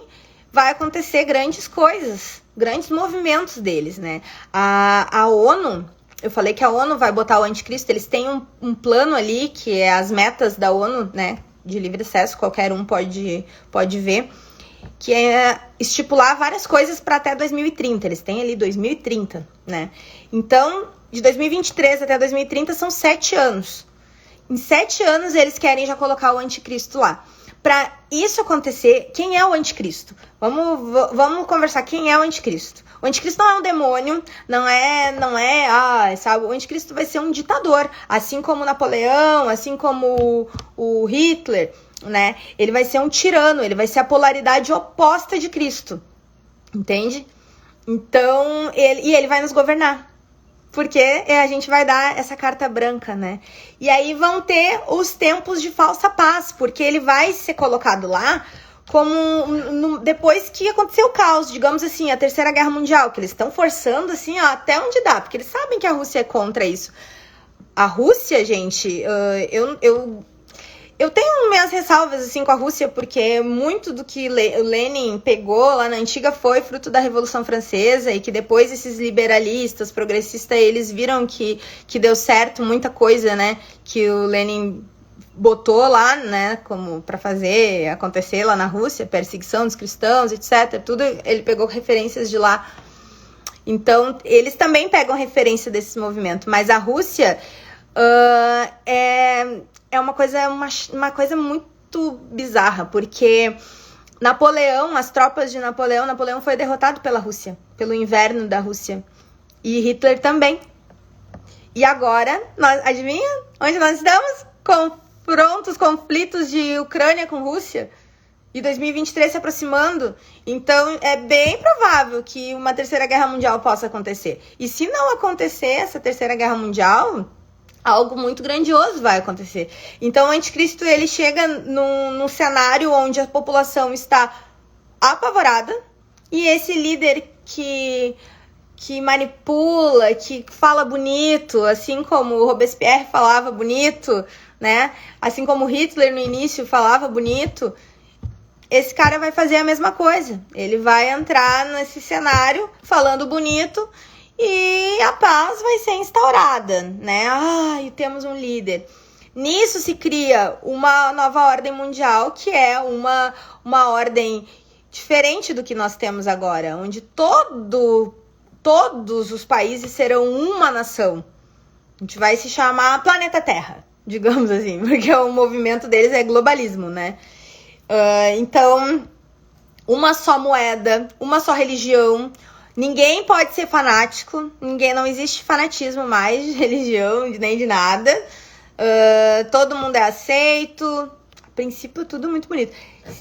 vai acontecer grandes coisas, grandes movimentos deles, né? A ONU... Eu falei que a ONU vai botar o anticristo, eles têm um plano ali, que é as metas da ONU, né? De livre acesso, qualquer um pode ver, que é estipular várias coisas para até 2030. Eles têm ali 2030, né? Então, de 2023 até 2030 são 7 anos. Em 7 anos, eles querem já colocar o anticristo lá. Para isso acontecer, quem é o anticristo? Vamos conversar quem é o anticristo. O anticristo não é um demônio, não é, sabe? O anticristo vai ser um ditador, assim como Napoleão, assim como o Hitler, né? Ele vai ser um tirano, ele vai ser a polaridade oposta de Cristo, entende? Então, ele vai nos governar, porque a gente vai dar essa carta branca, né? E aí vão ter os tempos de falsa paz, porque ele vai ser colocado lá como depois que aconteceu o caos, digamos assim, a Terceira Guerra Mundial, que eles estão forçando assim, até onde dá, porque eles sabem que a Rússia é contra isso. A Rússia, gente, Eu tenho minhas ressalvas, assim, com a Rússia, porque muito do que o Lenin pegou lá na antiga foi fruto da Revolução Francesa, e que depois esses liberalistas, progressistas, eles viram que deu certo muita coisa, né, que o Lenin botou lá, né, como para fazer acontecer lá na Rússia, perseguição dos cristãos, etc. Tudo ele pegou referências de lá. Então, eles também pegam referência desse movimento, mas a Rússia é uma coisa muito bizarra, porque Napoleão, as tropas de Napoleão foi derrotado pela Rússia, pelo inverno da Rússia, e Hitler também. E agora, adivinha onde nós estamos? Confrontos, conflitos de Ucrânia com Rússia, e 2023 se aproximando. Então é bem provável que uma terceira guerra mundial possa acontecer. E se não acontecer essa terceira guerra mundial, algo muito grandioso vai acontecer. Então o anticristo, ele chega num cenário onde a população está apavorada, e esse líder que manipula, que fala bonito, assim como o Robespierre falava bonito, né? Assim como Hitler no início falava bonito, esse cara vai fazer a mesma coisa. Ele vai entrar nesse cenário falando bonito e a paz vai ser instaurada, né? E temos um líder. Nisso se cria uma nova ordem mundial, que é uma ordem diferente do que nós temos agora, onde todos os países serão uma nação. A gente vai se chamar Planeta Terra, digamos assim, porque o movimento deles é globalismo, né? Então, uma só moeda, uma só religião, ninguém pode ser fanático, não existe fanatismo mais de religião, nem de nada, todo mundo é aceito, a princípio tudo muito bonito.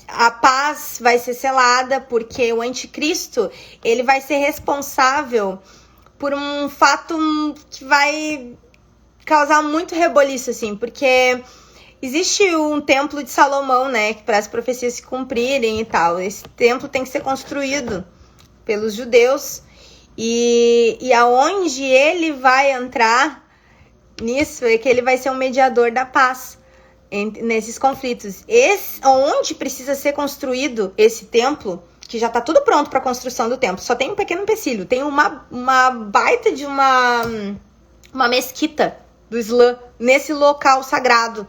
A paz vai ser selada, porque o anticristo, ele vai ser responsável por um fato que vai causar muito reboliço, assim, porque existe um templo de Salomão, né, para as profecias se cumprirem e tal. Esse templo tem que ser construído pelos judeus, e aonde ele vai entrar nisso é que ele vai ser um mediador da paz nesses conflitos. Onde precisa ser construído esse templo, que já está tudo pronto para a construção do templo, só tem um pequeno empecilho, tem uma baita de uma mesquita do Islã nesse local sagrado,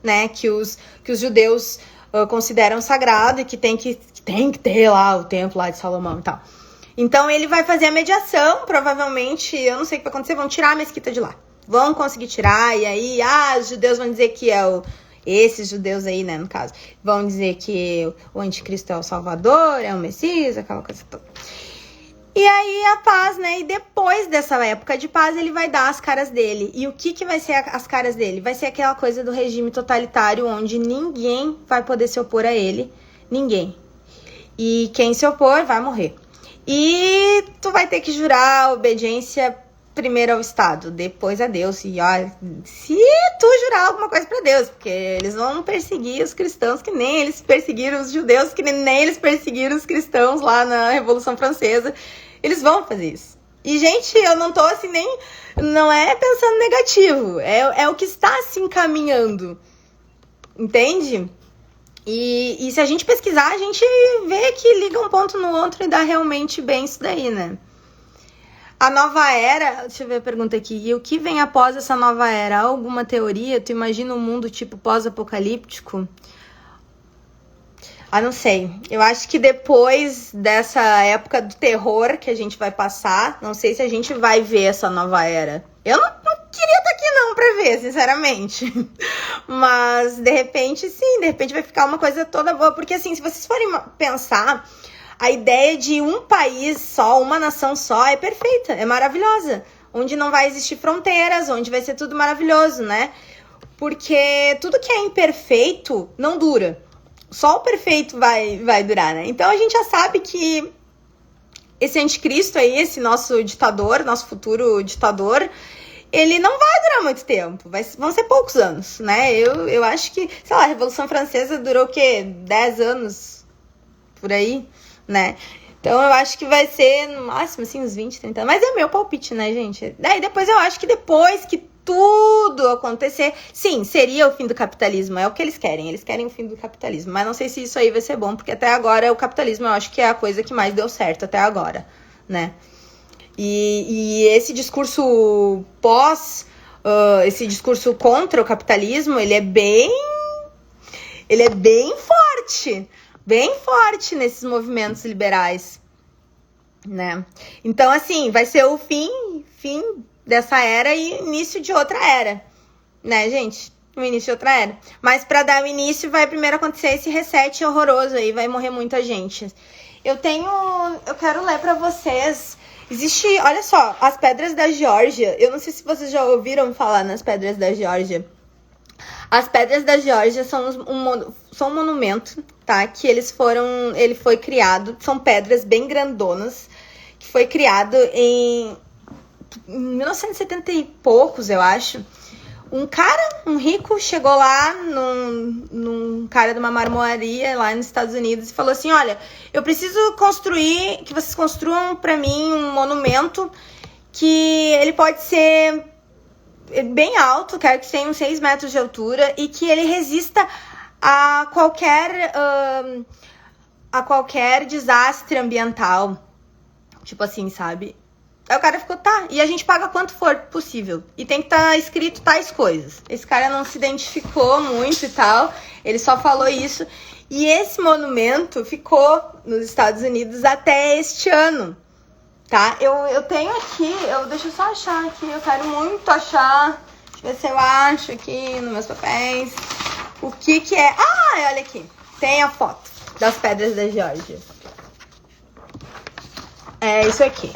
né, que os judeus consideram sagrado, e que tem que ter lá o templo lá de Salomão e tal. Então ele vai fazer a mediação, provavelmente, eu não sei o que vai acontecer, vão tirar a mesquita de lá. Vão conseguir tirar, e aí, os judeus vão dizer que esses judeus aí, né, no caso, vão dizer que o anticristo é o Salvador, é o Messias, aquela coisa toda. E aí a paz, né? E depois dessa época de paz, ele vai dar as caras dele. E o que vai ser as caras dele? Vai ser aquela coisa do regime totalitário, onde ninguém vai poder se opor a ele. Ninguém. E quem se opor vai morrer. E tu vai ter que jurar obediência primeiro ao Estado, depois a Deus. E se tu jurar alguma coisa pra Deus, porque eles vão perseguir os cristãos que nem eles perseguiram os judeus, que nem eles perseguiram os cristãos lá na Revolução Francesa. Eles vão fazer isso. E, gente, eu não tô assim não é pensando negativo. É o que está se encaminhando. Entende? E se a gente pesquisar, a gente vê que liga um ponto no outro e dá realmente bem isso daí, né? A nova era... Deixa eu ver a pergunta aqui. E o que vem após essa nova era? Há alguma teoria? Tu imagina um mundo tipo pós-apocalíptico? Não sei. Eu acho que depois dessa época do terror que a gente vai passar, não sei se a gente vai ver essa nova era. Eu não queria estar aqui não pra ver, sinceramente. Mas, de repente, sim. De repente vai ficar uma coisa toda boa. Porque, assim, se vocês forem pensar, a ideia de um país só, uma nação só, é perfeita, é maravilhosa. Onde não vai existir fronteiras, onde vai ser tudo maravilhoso, né? Porque tudo que é imperfeito não dura. Só o perfeito vai durar, né? Então a gente já sabe que esse anticristo aí, esse nosso ditador, nosso futuro ditador, ele não vai durar muito tempo. Vão ser poucos anos, né? Eu acho que, sei lá, a Revolução Francesa durou o quê? 10 anos? Por aí, né? Então eu acho que vai ser, no máximo, assim, uns 20, 30 anos. Mas é meu palpite, né, gente? Daí depois eu acho que depois que tudo acontecer. Sim, seria o fim do capitalismo, é o que eles querem o fim do capitalismo, mas não sei se isso aí vai ser bom, porque até agora o capitalismo eu acho que é a coisa que mais deu certo até agora, né? E esse discurso esse discurso contra o capitalismo, ele é bem forte nesses movimentos liberais, né? Então, assim, vai ser o fim dessa era e início de outra era, né, gente? O início de outra era. Mas para dar o início, vai primeiro acontecer esse reset horroroso aí, vai morrer muita gente. Eu quero ler para vocês. Olha só, as Pedras da Geórgia. Eu não sei se vocês já ouviram falar nas Pedras da Geórgia. As Pedras da Geórgia são um monumento, tá? Que ele foi criado, são pedras bem grandonas, que foi criado em 1970 e poucos, eu acho. Um rico, chegou lá num cara de uma marmoraria lá nos Estados Unidos e falou assim, olha, eu preciso que vocês construam pra mim um monumento que ele pode ser bem alto, quero que tenha uns 6 metros de altura e que ele resista a qualquer desastre ambiental. Tipo assim, sabe? Aí o cara ficou, tá, e a gente paga quanto for possível. E tem que estar escrito tais coisas. Esse cara não se identificou muito e tal, ele só falou isso. E esse monumento ficou nos Estados Unidos até este ano, tá? Eu tenho aqui, deixa eu só achar aqui, eu quero muito achar. Deixa eu ver se eu acho aqui nos meus papéis. O que é... Ah, olha aqui, tem a foto das Pedras da Geórgia. É isso aqui.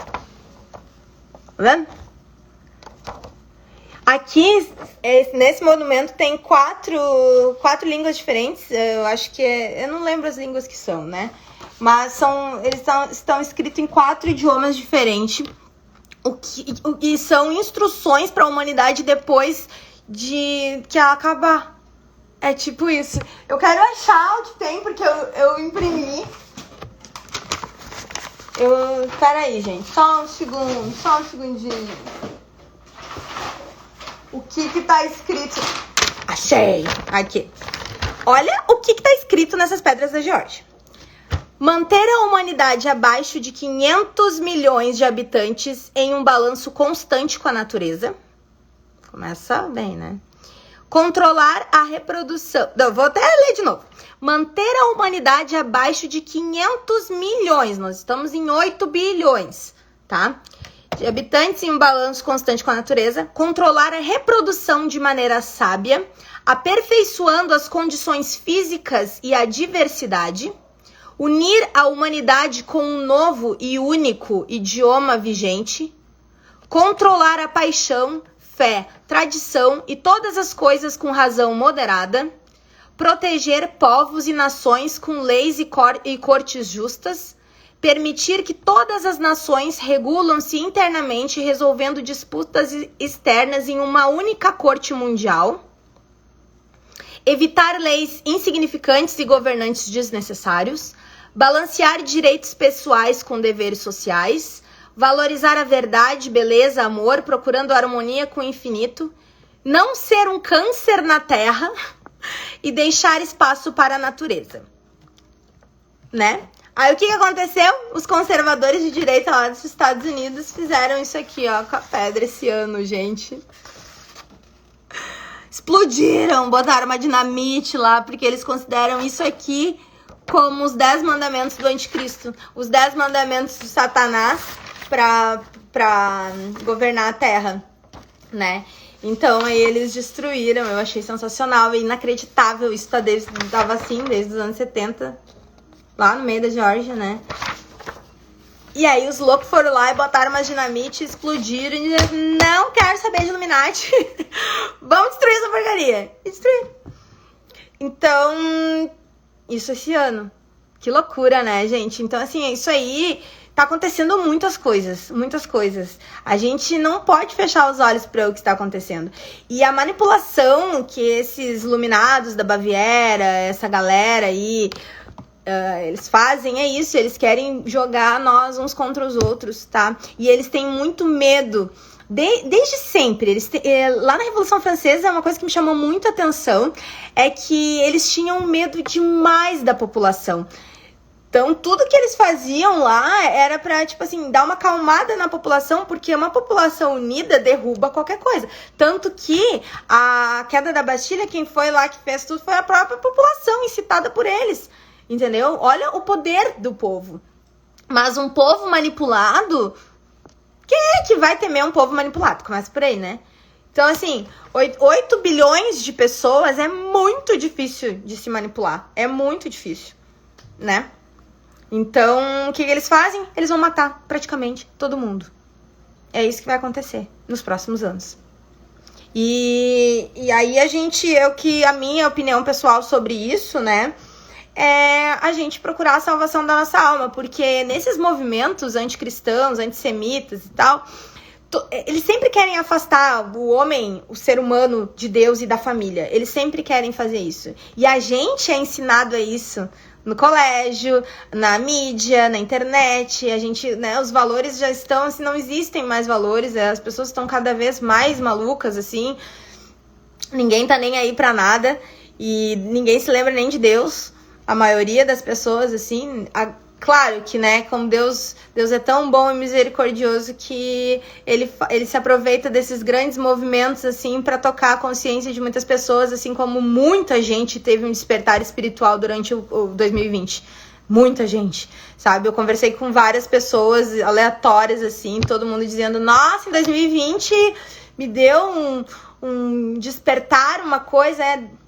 Tá vendo? Aqui, nesse monumento, tem quatro línguas diferentes. Eu acho que eu não lembro as línguas que são, né? Mas eles estão escritos em 4 idiomas diferentes. E são instruções para a humanidade depois de que ela acabar. É tipo isso. Eu quero achar o que tem, porque eu imprimi. Peraí, gente. Só um segundinho. O que tá escrito? Achei! Aqui. Olha o que tá escrito nessas Pedras da Geórgia. Manter a humanidade abaixo de 500 milhões de habitantes em um balanço constante com a natureza. Começa bem, né? Controlar a reprodução... Não, vou até ler de novo. Manter a humanidade abaixo de 500 milhões. Nós estamos em 8 bilhões, tá? De habitantes em um balanço constante com a natureza. Controlar a reprodução de maneira sábia. Aperfeiçoando as condições físicas e a diversidade. Unir a humanidade com um novo e único idioma vigente. Controlar a paixão, fé, tradição e todas as coisas com razão moderada. Proteger povos e nações com leis e cortes justas. Permitir que todas as nações regulam-se internamente, resolvendo disputas externas em uma única corte mundial. Evitar leis insignificantes e governantes desnecessários. Balancear direitos pessoais com deveres sociais. Valorizar a verdade, beleza, amor, procurando harmonia com o infinito. Não ser um câncer na Terra e deixar espaço para a natureza. Né? Aí o que aconteceu? Os conservadores de direita lá dos Estados Unidos fizeram isso aqui, ó, com a pedra esse ano, gente. Explodiram, botaram uma dinamite lá, porque eles consideram isso aqui como os 10 mandamentos do anticristo. Os 10 mandamentos de Satanás pra governar a Terra, né? Então, aí eles destruíram. Eu achei sensacional e inacreditável. Isso tava assim desde os anos 70, lá no meio da Geórgia, né? E aí os loucos foram lá e botaram uma dinamite, explodiram e disseram, não quero saber de Illuminati. Vamos destruir essa porcaria. E destruir. Então, isso esse ano. Que loucura, né, gente? Então, assim, isso aí... Tá acontecendo muitas coisas, muitas coisas. A gente não pode fechar os olhos para o que está acontecendo. E a manipulação que esses iluminados da Baviera, essa galera aí, eles fazem é isso. Eles querem jogar nós uns contra os outros, tá? E eles têm muito medo Desde sempre, lá na Revolução Francesa, uma coisa que me chamou muito a atenção é que eles tinham medo demais da população. Então, tudo que eles faziam lá era pra, tipo assim, dar uma acalmada na população, porque uma população unida derruba qualquer coisa. Tanto que a queda da Bastilha, quem foi lá que fez tudo foi a própria população, incitada por eles. Entendeu? Olha o poder do povo. Mas um povo manipulado... Quem é que vai temer um povo manipulado? Começa por aí, né? Então, assim, 8 bilhões de pessoas é muito difícil de se manipular. É muito difícil, né? Então, o que eles fazem? Eles vão matar praticamente todo mundo. É isso que vai acontecer nos próximos anos. E aí a minha opinião pessoal sobre isso, né? É a gente procurar a salvação da nossa alma. Porque nesses movimentos anticristãos, antissemitas e tal, eles sempre querem afastar o homem, o ser humano, de Deus e da família. Eles sempre querem fazer isso. E a gente é ensinado a isso no colégio, na mídia, na internet. A gente, né, os valores já estão, assim, não existem mais valores. As pessoas estão cada vez mais malucas, assim. Ninguém tá nem aí pra nada. E ninguém se lembra nem de Deus. A maioria das pessoas, assim... Claro que, né, como Deus é tão bom e misericordioso que ele se aproveita desses grandes movimentos, assim, para tocar a consciência de muitas pessoas, assim como muita gente teve um despertar espiritual durante o 2020. Muita gente, sabe? Eu conversei com várias pessoas aleatórias, assim, todo mundo dizendo, nossa, em 2020 me deu um despertar, uma coisa...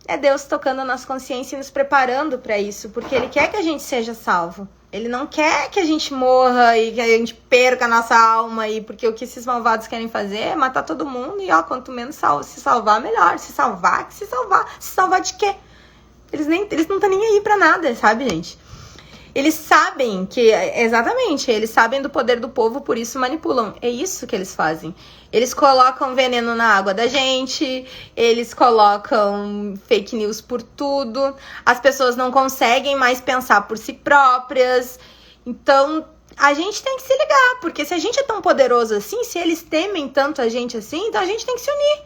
É Deus tocando a nossa consciência e nos preparando para isso, porque Ele quer que a gente seja salvo. Ele não quer que a gente morra e que a gente perca a nossa alma, porque o que esses malvados querem fazer é matar todo mundo e, ó, quanto menos se salvar, melhor. Se salvar, que se salvar. Se salvar de quê? Eles não estão nem aí pra nada, sabe, gente? Eles sabem exatamente, eles sabem do poder do povo, por isso manipulam. É isso que eles fazem. Eles colocam veneno na água da gente, eles colocam fake news por tudo, as pessoas não conseguem mais pensar por si próprias. Então, a gente tem que se ligar, porque se a gente é tão poderoso assim, se eles temem tanto a gente assim, então a gente tem que se unir.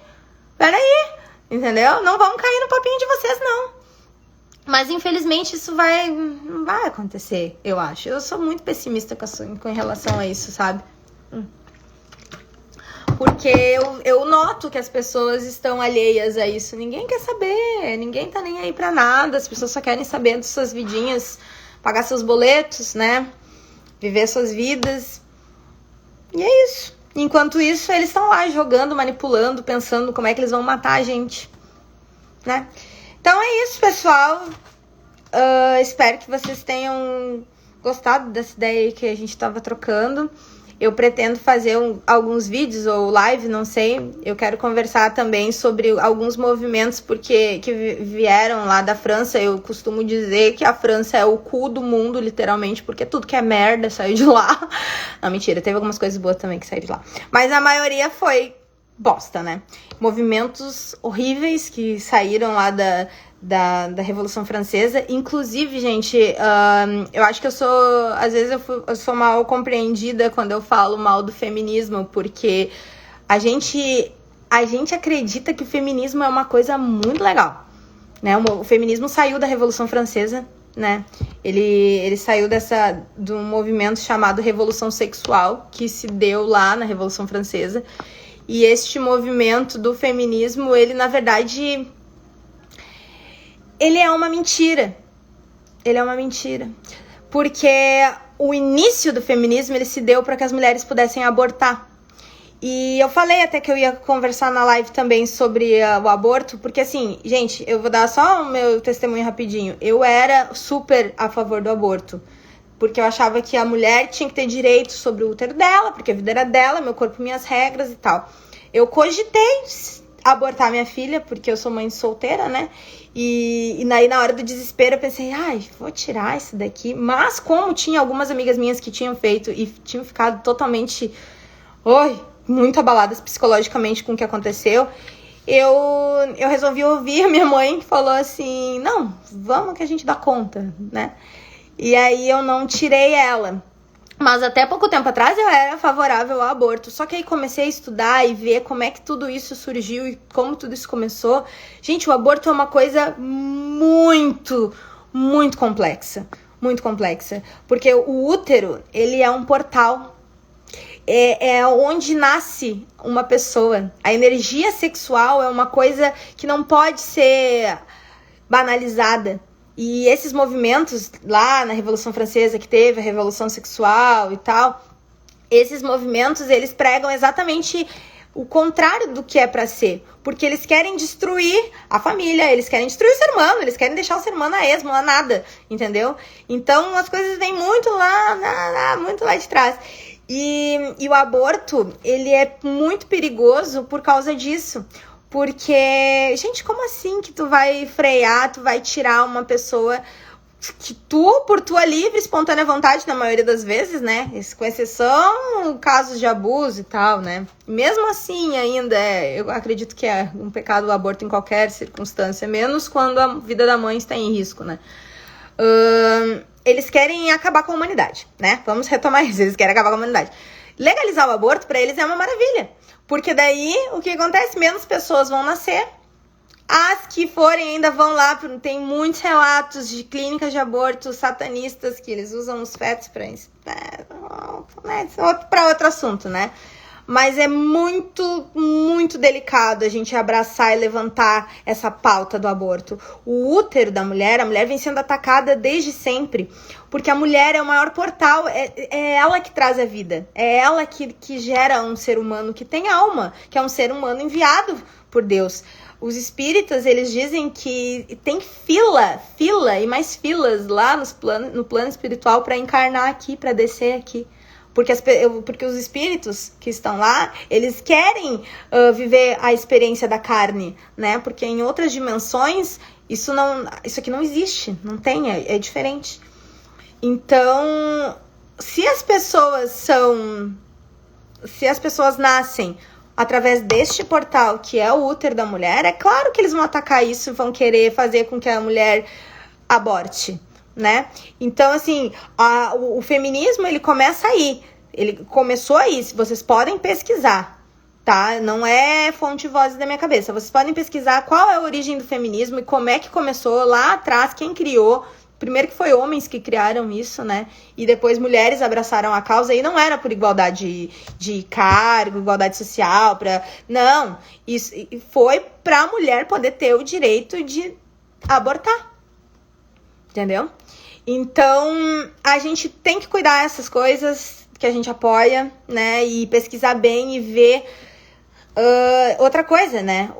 Peraí, entendeu? Não vamos cair no papinho de vocês, não. Mas, infelizmente, isso não vai acontecer, eu acho. Eu sou muito pessimista com relação a isso, sabe? Porque eu noto que as pessoas estão alheias a isso. Ninguém quer saber, ninguém tá nem aí pra nada. As pessoas só querem saber das suas vidinhas, pagar seus boletos, né? Viver suas vidas. E é isso. Enquanto isso, eles estão lá jogando, manipulando, pensando como é que eles vão matar a gente, né? Então é isso, pessoal. Espero que vocês tenham gostado dessa ideia que a gente estava trocando. Eu pretendo fazer alguns vídeos ou live, não sei. Eu quero conversar também sobre alguns movimentos que vieram lá da França. Eu costumo dizer que a França é o cu do mundo, literalmente, porque tudo que é merda saiu de lá. Não, mentira, teve algumas coisas boas também que saíram de lá. Mas a maioria foi bosta, né? Movimentos horríveis que saíram lá da Revolução Francesa. Inclusive, gente, eu acho que às vezes eu sou mal compreendida quando eu falo mal do feminismo, porque a gente acredita que o feminismo é uma coisa muito legal, né? O feminismo saiu da Revolução Francesa, né? Ele saiu de um movimento chamado Revolução Sexual, que se deu lá na Revolução Francesa. E este movimento do feminismo, ele, na verdade, ele é uma mentira. Ele é uma mentira. Porque o início do feminismo, ele se deu para que as mulheres pudessem abortar. E eu falei até que eu ia conversar na live também sobre o aborto, porque assim, gente, eu vou dar só o meu testemunho rapidinho. Eu era super a favor do aborto. Porque eu achava que a mulher tinha que ter direito sobre o útero dela, porque a vida era dela, meu corpo, minhas regras e tal. Eu cogitei abortar minha filha, porque eu sou mãe solteira, né? E aí, na hora do desespero, eu pensei, vou tirar isso daqui. Mas como tinha algumas amigas minhas que tinham feito e tinham ficado totalmente, muito abaladas psicologicamente com o que aconteceu, eu resolvi ouvir a minha mãe, que falou assim, não, vamos que a gente dá conta, né? E aí eu não tirei ela. Mas até pouco tempo atrás eu era favorável ao aborto. Só que aí comecei a estudar e ver como é que tudo isso surgiu e como tudo isso começou. Gente, o aborto é uma coisa muito, muito complexa. Muito complexa. Porque o útero, ele é um portal. É onde nasce uma pessoa. A energia sexual é uma coisa que não pode ser banalizada. E esses movimentos lá na Revolução Francesa que teve, a Revolução Sexual e tal, esses movimentos, eles pregam exatamente o contrário do que é pra ser. Porque eles querem destruir a família, eles querem destruir o ser humano, eles querem deixar o ser humano a esmo, a nada, entendeu? Então as coisas vêm muito lá de trás. E o aborto, ele é muito perigoso por causa disso. Porque, gente, como assim que tu vai frear, tu vai tirar uma pessoa que tu, por tua livre, espontânea vontade, na maioria das vezes, né? Com exceção casos de abuso e tal, né? Mesmo assim, ainda, eu acredito que é um pecado o aborto em qualquer circunstância, menos quando a vida da mãe está em risco, né? Eles querem acabar com a humanidade, né? Vamos retomar isso, eles querem acabar com a humanidade. Legalizar o aborto, pra eles, é uma maravilha. Porque daí, o que acontece? Menos pessoas vão nascer. As que forem ainda vão lá. Tem muitos relatos de clínicas de aborto satanistas que eles usam os fetos para isso. Para outro assunto, né? Mas é muito, muito delicado a gente abraçar e levantar essa pauta do aborto. O útero da mulher, a mulher vem sendo atacada desde sempre. Porque a mulher é o maior portal, é ela que traz a vida. É ela que gera um ser humano que tem alma, que é um ser humano enviado por Deus. Os espíritas, eles dizem que tem fila e mais filas lá no plano espiritual para encarnar aqui, para descer aqui. Porque os espíritos que estão lá, eles querem viver a experiência da carne, né? Porque em outras dimensões, isso aqui não existe, não tem, é diferente. Então, se as pessoas nascem através deste portal, que é o útero da mulher, é claro que eles vão atacar isso e vão querer fazer com que a mulher aborte, né? Então, assim, o feminismo, ele começa aí. Ele começou aí. Vocês podem pesquisar, tá? Não é fonte vozes da minha cabeça. Vocês podem pesquisar qual é a origem do feminismo e como é que começou lá atrás, quem criou. Primeiro que foi homens que criaram isso, né? E depois mulheres abraçaram a causa e não era por igualdade de cargo, igualdade social, não. Isso foi pra mulher poder ter o direito de abortar. Entendeu? Então, a gente tem que cuidar dessas coisas que a gente apoia, né? E pesquisar bem e ver. Outra coisa, né?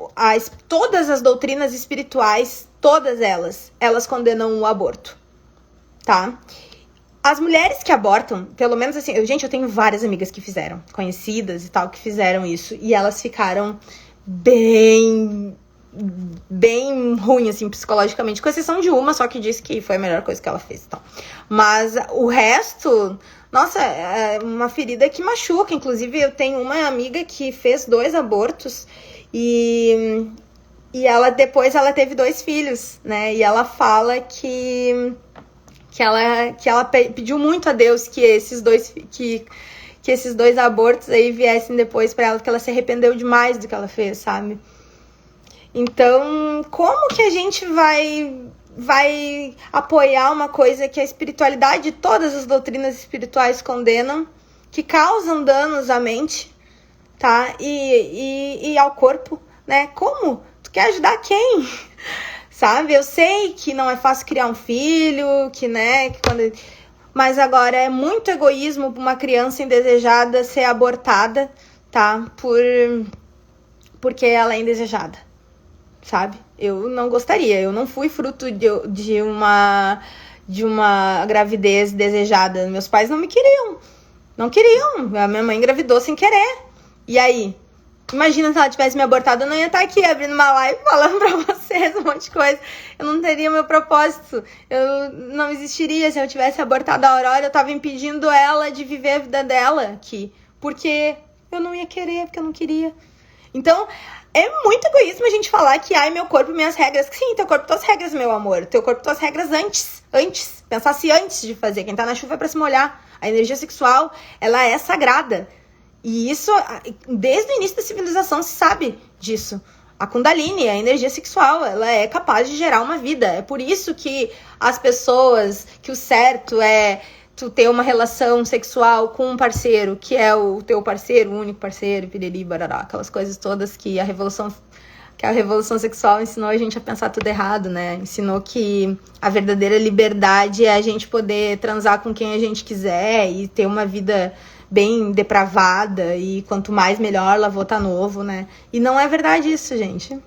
Todas as doutrinas espirituais, todas elas condenam o aborto, tá? As mulheres que abortam, pelo menos assim, eu tenho várias amigas que fizeram, conhecidas e tal, que fizeram isso, e elas ficaram bem ruim, assim, psicologicamente, com exceção de uma, só que disse que foi a melhor coisa que ela fez e tal. Mas o resto, nossa, é uma ferida que machuca. Inclusive, eu tenho uma amiga que fez 2 abortos e depois ela teve 2 filhos, né? E ela fala que ela pediu muito a Deus que esses dois abortos aí viessem depois pra ela, porque ela se arrependeu demais do que ela fez, sabe? Então, como que a gente vai apoiar uma coisa que a espiritualidade, todas as doutrinas espirituais condenam, que causam danos à mente, tá? E ao corpo, né? Como? Tu quer ajudar quem? Sabe? Eu sei que não é fácil criar um filho, mas agora é muito egoísmo pra uma criança indesejada ser abortada, tá? Porque ela é indesejada. Sabe? Eu não gostaria. Eu não fui fruto de uma gravidez desejada. Meus pais não me queriam. Não queriam. A minha mãe engravidou sem querer. E aí? Imagina se ela tivesse me abortado, eu não ia estar aqui abrindo uma live falando pra vocês um monte de coisa. Eu não teria meu propósito. Eu não existiria se eu tivesse abortado a Aurora. Eu tava impedindo ela de viver a vida dela aqui. Porque eu não ia querer, porque eu não queria. Então, É muito egoísmo a gente falar que, ai, meu corpo, minhas regras. Sim, teu corpo, tuas regras, meu amor. Teu corpo, tuas regras antes. Pensasse antes de fazer. Quem tá na chuva é pra se molhar. A energia sexual, ela é sagrada. E isso, desde o início da civilização, se sabe disso. A Kundalini, a energia sexual, ela é capaz de gerar uma vida. É por isso que as pessoas, que o certo é tu ter uma relação sexual com um parceiro, que é o teu parceiro, o único parceiro, piriri, barará, aquelas coisas todas que a revolução sexual ensinou a gente a pensar tudo errado, né? Ensinou que a verdadeira liberdade é a gente poder transar com quem a gente quiser e ter uma vida bem depravada e quanto mais melhor, lavou tá novo, né? E não é verdade isso, gente.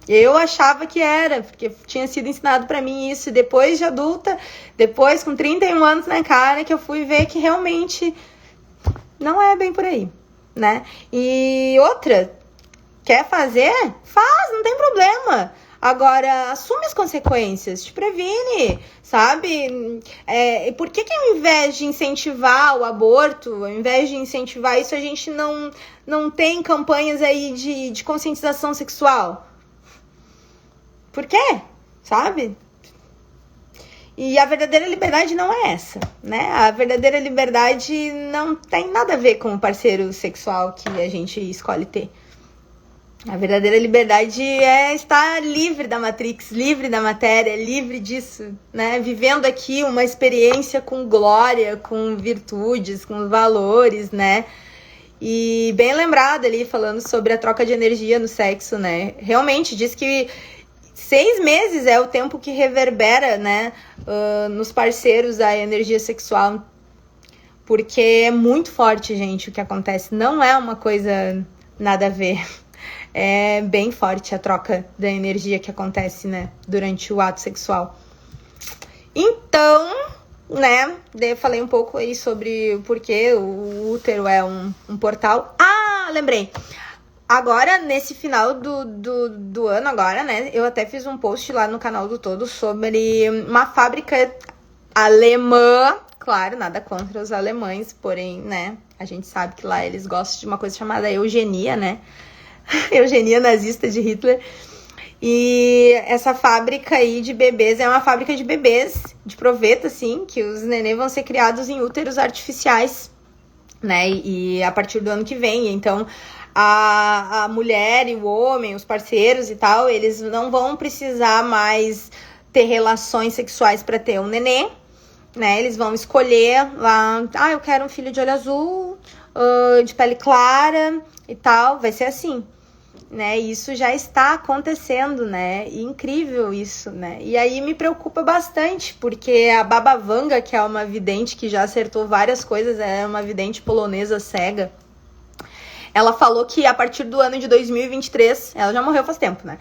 Eu achava que era, porque tinha sido ensinado pra mim isso. E depois de adulta, depois com 31 anos na cara, que eu fui ver que realmente não é bem por aí, né? E outra, quer fazer? Faz, não tem problema. Agora, assume as consequências, te previne, sabe? Por que ao invés de incentivar o aborto, ao invés de incentivar isso, a gente não tem campanhas aí de conscientização sexual? Por quê? Sabe? E a verdadeira liberdade não é essa, né? A verdadeira liberdade não tem nada a ver com o parceiro sexual que a gente escolhe ter. A verdadeira liberdade é estar livre da Matrix, livre da matéria, livre disso, né? Vivendo aqui uma experiência com glória, com virtudes, com valores, né? E bem lembrado ali, falando sobre a troca de energia no sexo, né? Realmente, diz que 6 meses é o tempo que reverbera, né, nos parceiros a energia sexual, porque é muito forte, gente, o que acontece. Não é uma coisa nada a ver. É bem forte a troca da energia que acontece, né, durante o ato sexual. Então, né, eu falei um pouco aí sobre o porquê o útero é um portal. Ah, lembrei! Agora, nesse final do ano, agora, né, eu até fiz um post lá no canal do Todo sobre uma fábrica alemã. Claro, nada contra os alemães, porém, né, a gente sabe que lá eles gostam de uma coisa chamada eugenia, né, eugenia nazista de Hitler. E essa fábrica aí de bebês é uma fábrica de bebês, de proveta, assim, que os nenês vão ser criados em úteros artificiais, né, e a partir do ano que vem, então a mulher e o homem, os parceiros e tal, eles não vão precisar mais ter relações sexuais para ter um neném, né? Eles vão escolher lá, eu quero um filho de olho azul, de pele clara e tal, vai ser assim, né? Isso já está acontecendo, né? E incrível isso, né? E aí me preocupa bastante, porque a Baba Vanga, que é uma vidente que já acertou várias coisas, é uma vidente polonesa cega. Ela falou que a partir do ano de 2023, ela já morreu faz tempo, né?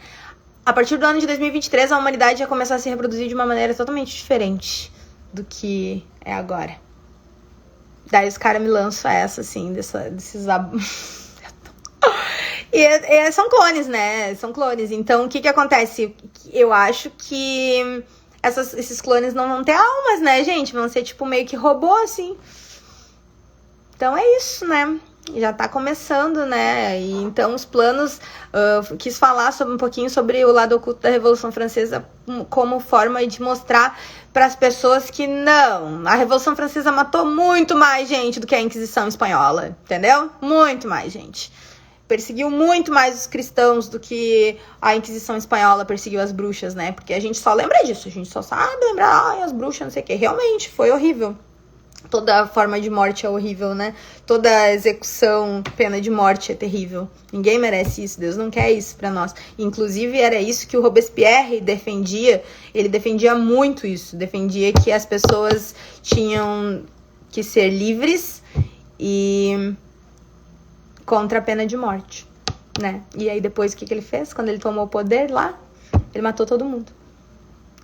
A partir do ano de 2023, a humanidade ia começar a se reproduzir de uma maneira totalmente diferente do que é agora. Daí os caras me lançam essa, assim, desses... E são clones, né? São clones. Então, o que acontece? Eu acho que esses clones não vão ter almas, né, gente? Vão ser, tipo, meio que robô, assim. Então, é isso, né? Já tá começando, né? E então os planos, quis falar um pouquinho sobre o lado oculto da Revolução Francesa como forma de mostrar para as pessoas que não, a Revolução Francesa matou muito mais gente do que a Inquisição Espanhola, entendeu? Muito mais gente. Perseguiu muito mais os cristãos do que a Inquisição Espanhola perseguiu as bruxas, né? Porque a gente só lembra disso, a gente só sabe lembrar, as bruxas, não sei o quê. Realmente, foi horrível. Toda forma de morte é horrível, né? Toda execução, pena de morte é terrível. Ninguém merece isso, Deus não quer isso pra nós. Inclusive, era isso que o Robespierre defendia. Ele defendia muito isso. Defendia que as pessoas tinham que ser livres e contra a pena de morte, né? E aí depois o que ele fez? Quando ele tomou o poder lá, ele matou todo mundo.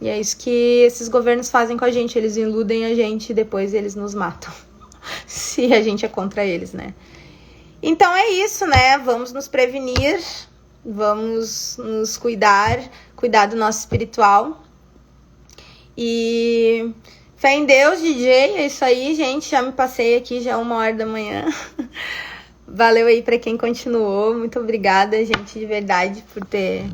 E é isso que esses governos fazem com a gente. Eles iludem a gente e depois eles nos matam. Se a gente é contra eles, né? Então é isso, né? Vamos nos prevenir. Vamos nos cuidar do nosso espiritual. E fé em Deus, DJ. É isso aí, gente. Já me passei aqui, já é 1h da manhã. Valeu aí pra quem continuou. Muito obrigada, gente, de verdade, por ter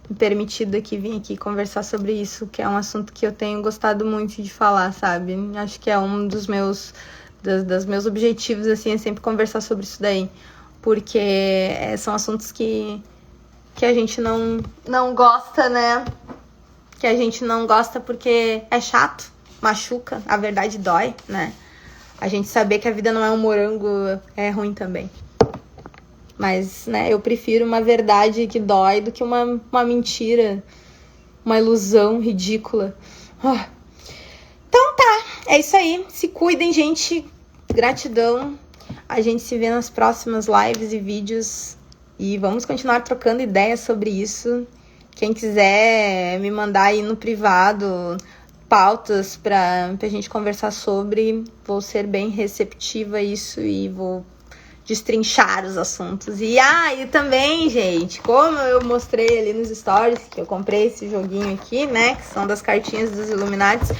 me permitido vir aqui conversar sobre isso, que é um assunto que eu tenho gostado muito de falar, sabe? Acho que é um dos meus objetivos, assim, é sempre conversar sobre isso daí. Porque são assuntos que a gente não gosta, né? Que a gente não gosta porque é chato, machuca, a verdade dói, né? A gente saber que a vida não é um morango é ruim também. Mas, né, eu prefiro uma verdade que dói do que uma mentira, uma ilusão ridícula. Então tá, é isso aí. Se cuidem, gente. Gratidão. A gente se vê nas próximas lives e vídeos. E vamos continuar trocando ideias sobre isso. Quem quiser me mandar aí no privado pautas pra gente conversar sobre, vou ser bem receptiva a isso e vou destrinchar os assuntos. E também, gente, como eu mostrei ali nos stories, que eu comprei esse joguinho aqui, né, que são das cartinhas dos Illuminatis,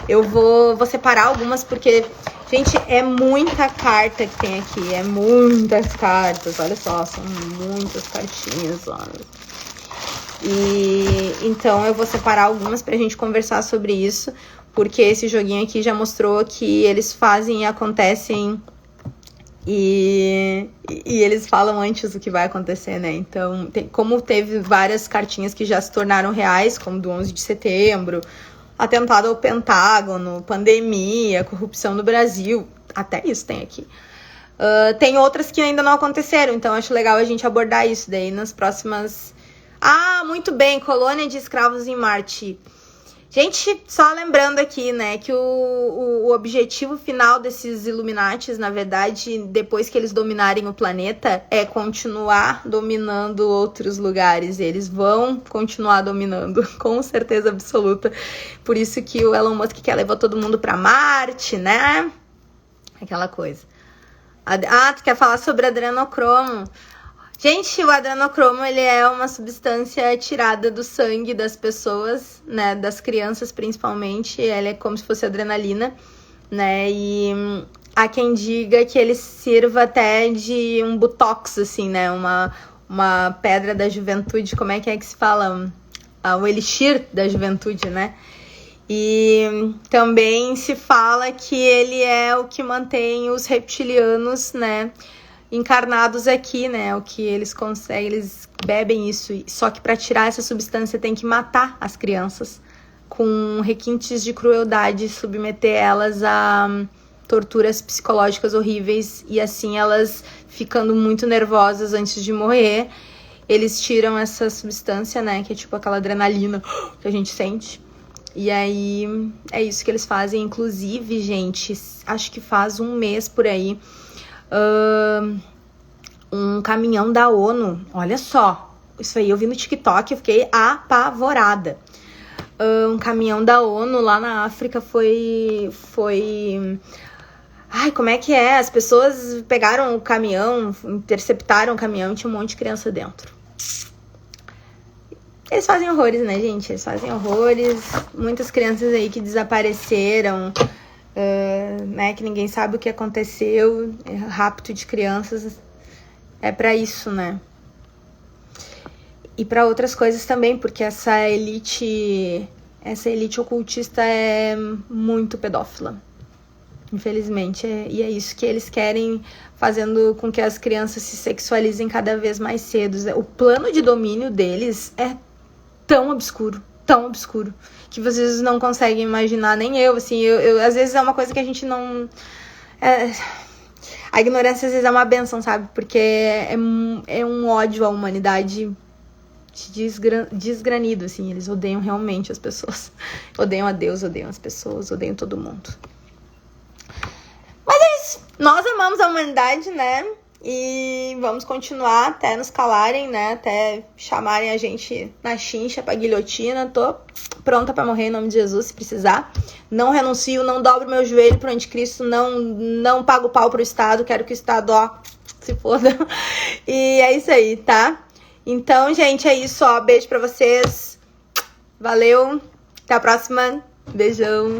eu vou separar algumas porque, gente, é muita carta que tem aqui, é muitas cartas, olha só, são muitas cartinhas, olha. E então eu vou separar algumas pra gente conversar sobre isso, porque esse joguinho aqui já mostrou que eles fazem e acontecem e eles falam antes do que vai acontecer, né? Então, como teve várias cartinhas que já se tornaram reais, como do 11 de setembro, atentado ao Pentágono, pandemia, corrupção no Brasil, até isso tem aqui. Tem outras que ainda não aconteceram, então acho legal a gente abordar isso daí nas próximas... muito bem, colônia de escravos em Marte. Gente, só lembrando aqui, né, que o objetivo final desses Illuminatis, na verdade, depois que eles dominarem o planeta, é continuar dominando outros lugares. Eles vão continuar dominando, com certeza absoluta. Por isso que o Elon Musk quer levar todo mundo pra Marte, né? Aquela coisa. Tu quer falar sobre adrenocromo? Gente, o adrenocromo, ele é uma substância tirada do sangue das pessoas, né, das crianças principalmente, ele é como se fosse adrenalina, né, e há quem diga que ele sirva até de um botox, assim, né, uma pedra da juventude, como é que se fala? O elixir da juventude, né, e também se fala que ele é o que mantém os reptilianos, né, encarnados aqui, né, o que eles conseguem, eles bebem isso, só que para tirar essa substância tem que matar as crianças com requintes de crueldade, submeter elas a torturas psicológicas horríveis e assim elas ficando muito nervosas antes de morrer, eles tiram essa substância, né, que é tipo aquela adrenalina que a gente sente. E aí é isso que eles fazem, inclusive, gente, acho que faz um mês por aí, um caminhão da ONU, olha só, isso aí eu vi no TikTok, eu fiquei apavorada. Um caminhão da ONU lá na África foi... como é que é? As pessoas pegaram o caminhão, interceptaram o caminhão e tinha um monte de criança dentro. Eles fazem horrores, né, gente? Eles fazem horrores. Muitas crianças aí que desapareceram, né, que ninguém sabe o que aconteceu, rapto de crianças, é pra isso, né? E pra outras coisas também, porque essa elite ocultista é muito pedófila, infelizmente, e é isso que eles querem, fazendo com que as crianças se sexualizem cada vez mais cedo. O plano de domínio deles é tão obscuro, que vocês não conseguem imaginar, nem eu, assim, eu às vezes é uma coisa que a gente não... A ignorância às vezes é uma benção, sabe? Porque é um ódio à humanidade desgranido, assim, eles odeiam realmente as pessoas, odeiam a Deus, odeiam as pessoas, odeiam todo mundo. Mas é isso, nós amamos a humanidade, né? E vamos continuar até nos calarem, né? Até chamarem a gente na chincha pra guilhotina. Tô pronta pra morrer em nome de Jesus, se precisar. Não renuncio, não dobro meu joelho pro anticristo, não pago pau pro Estado. Quero que o Estado, se foda. E é isso aí, tá? Então, gente, é isso, ó. Beijo pra vocês. Valeu. Até a próxima. Beijão.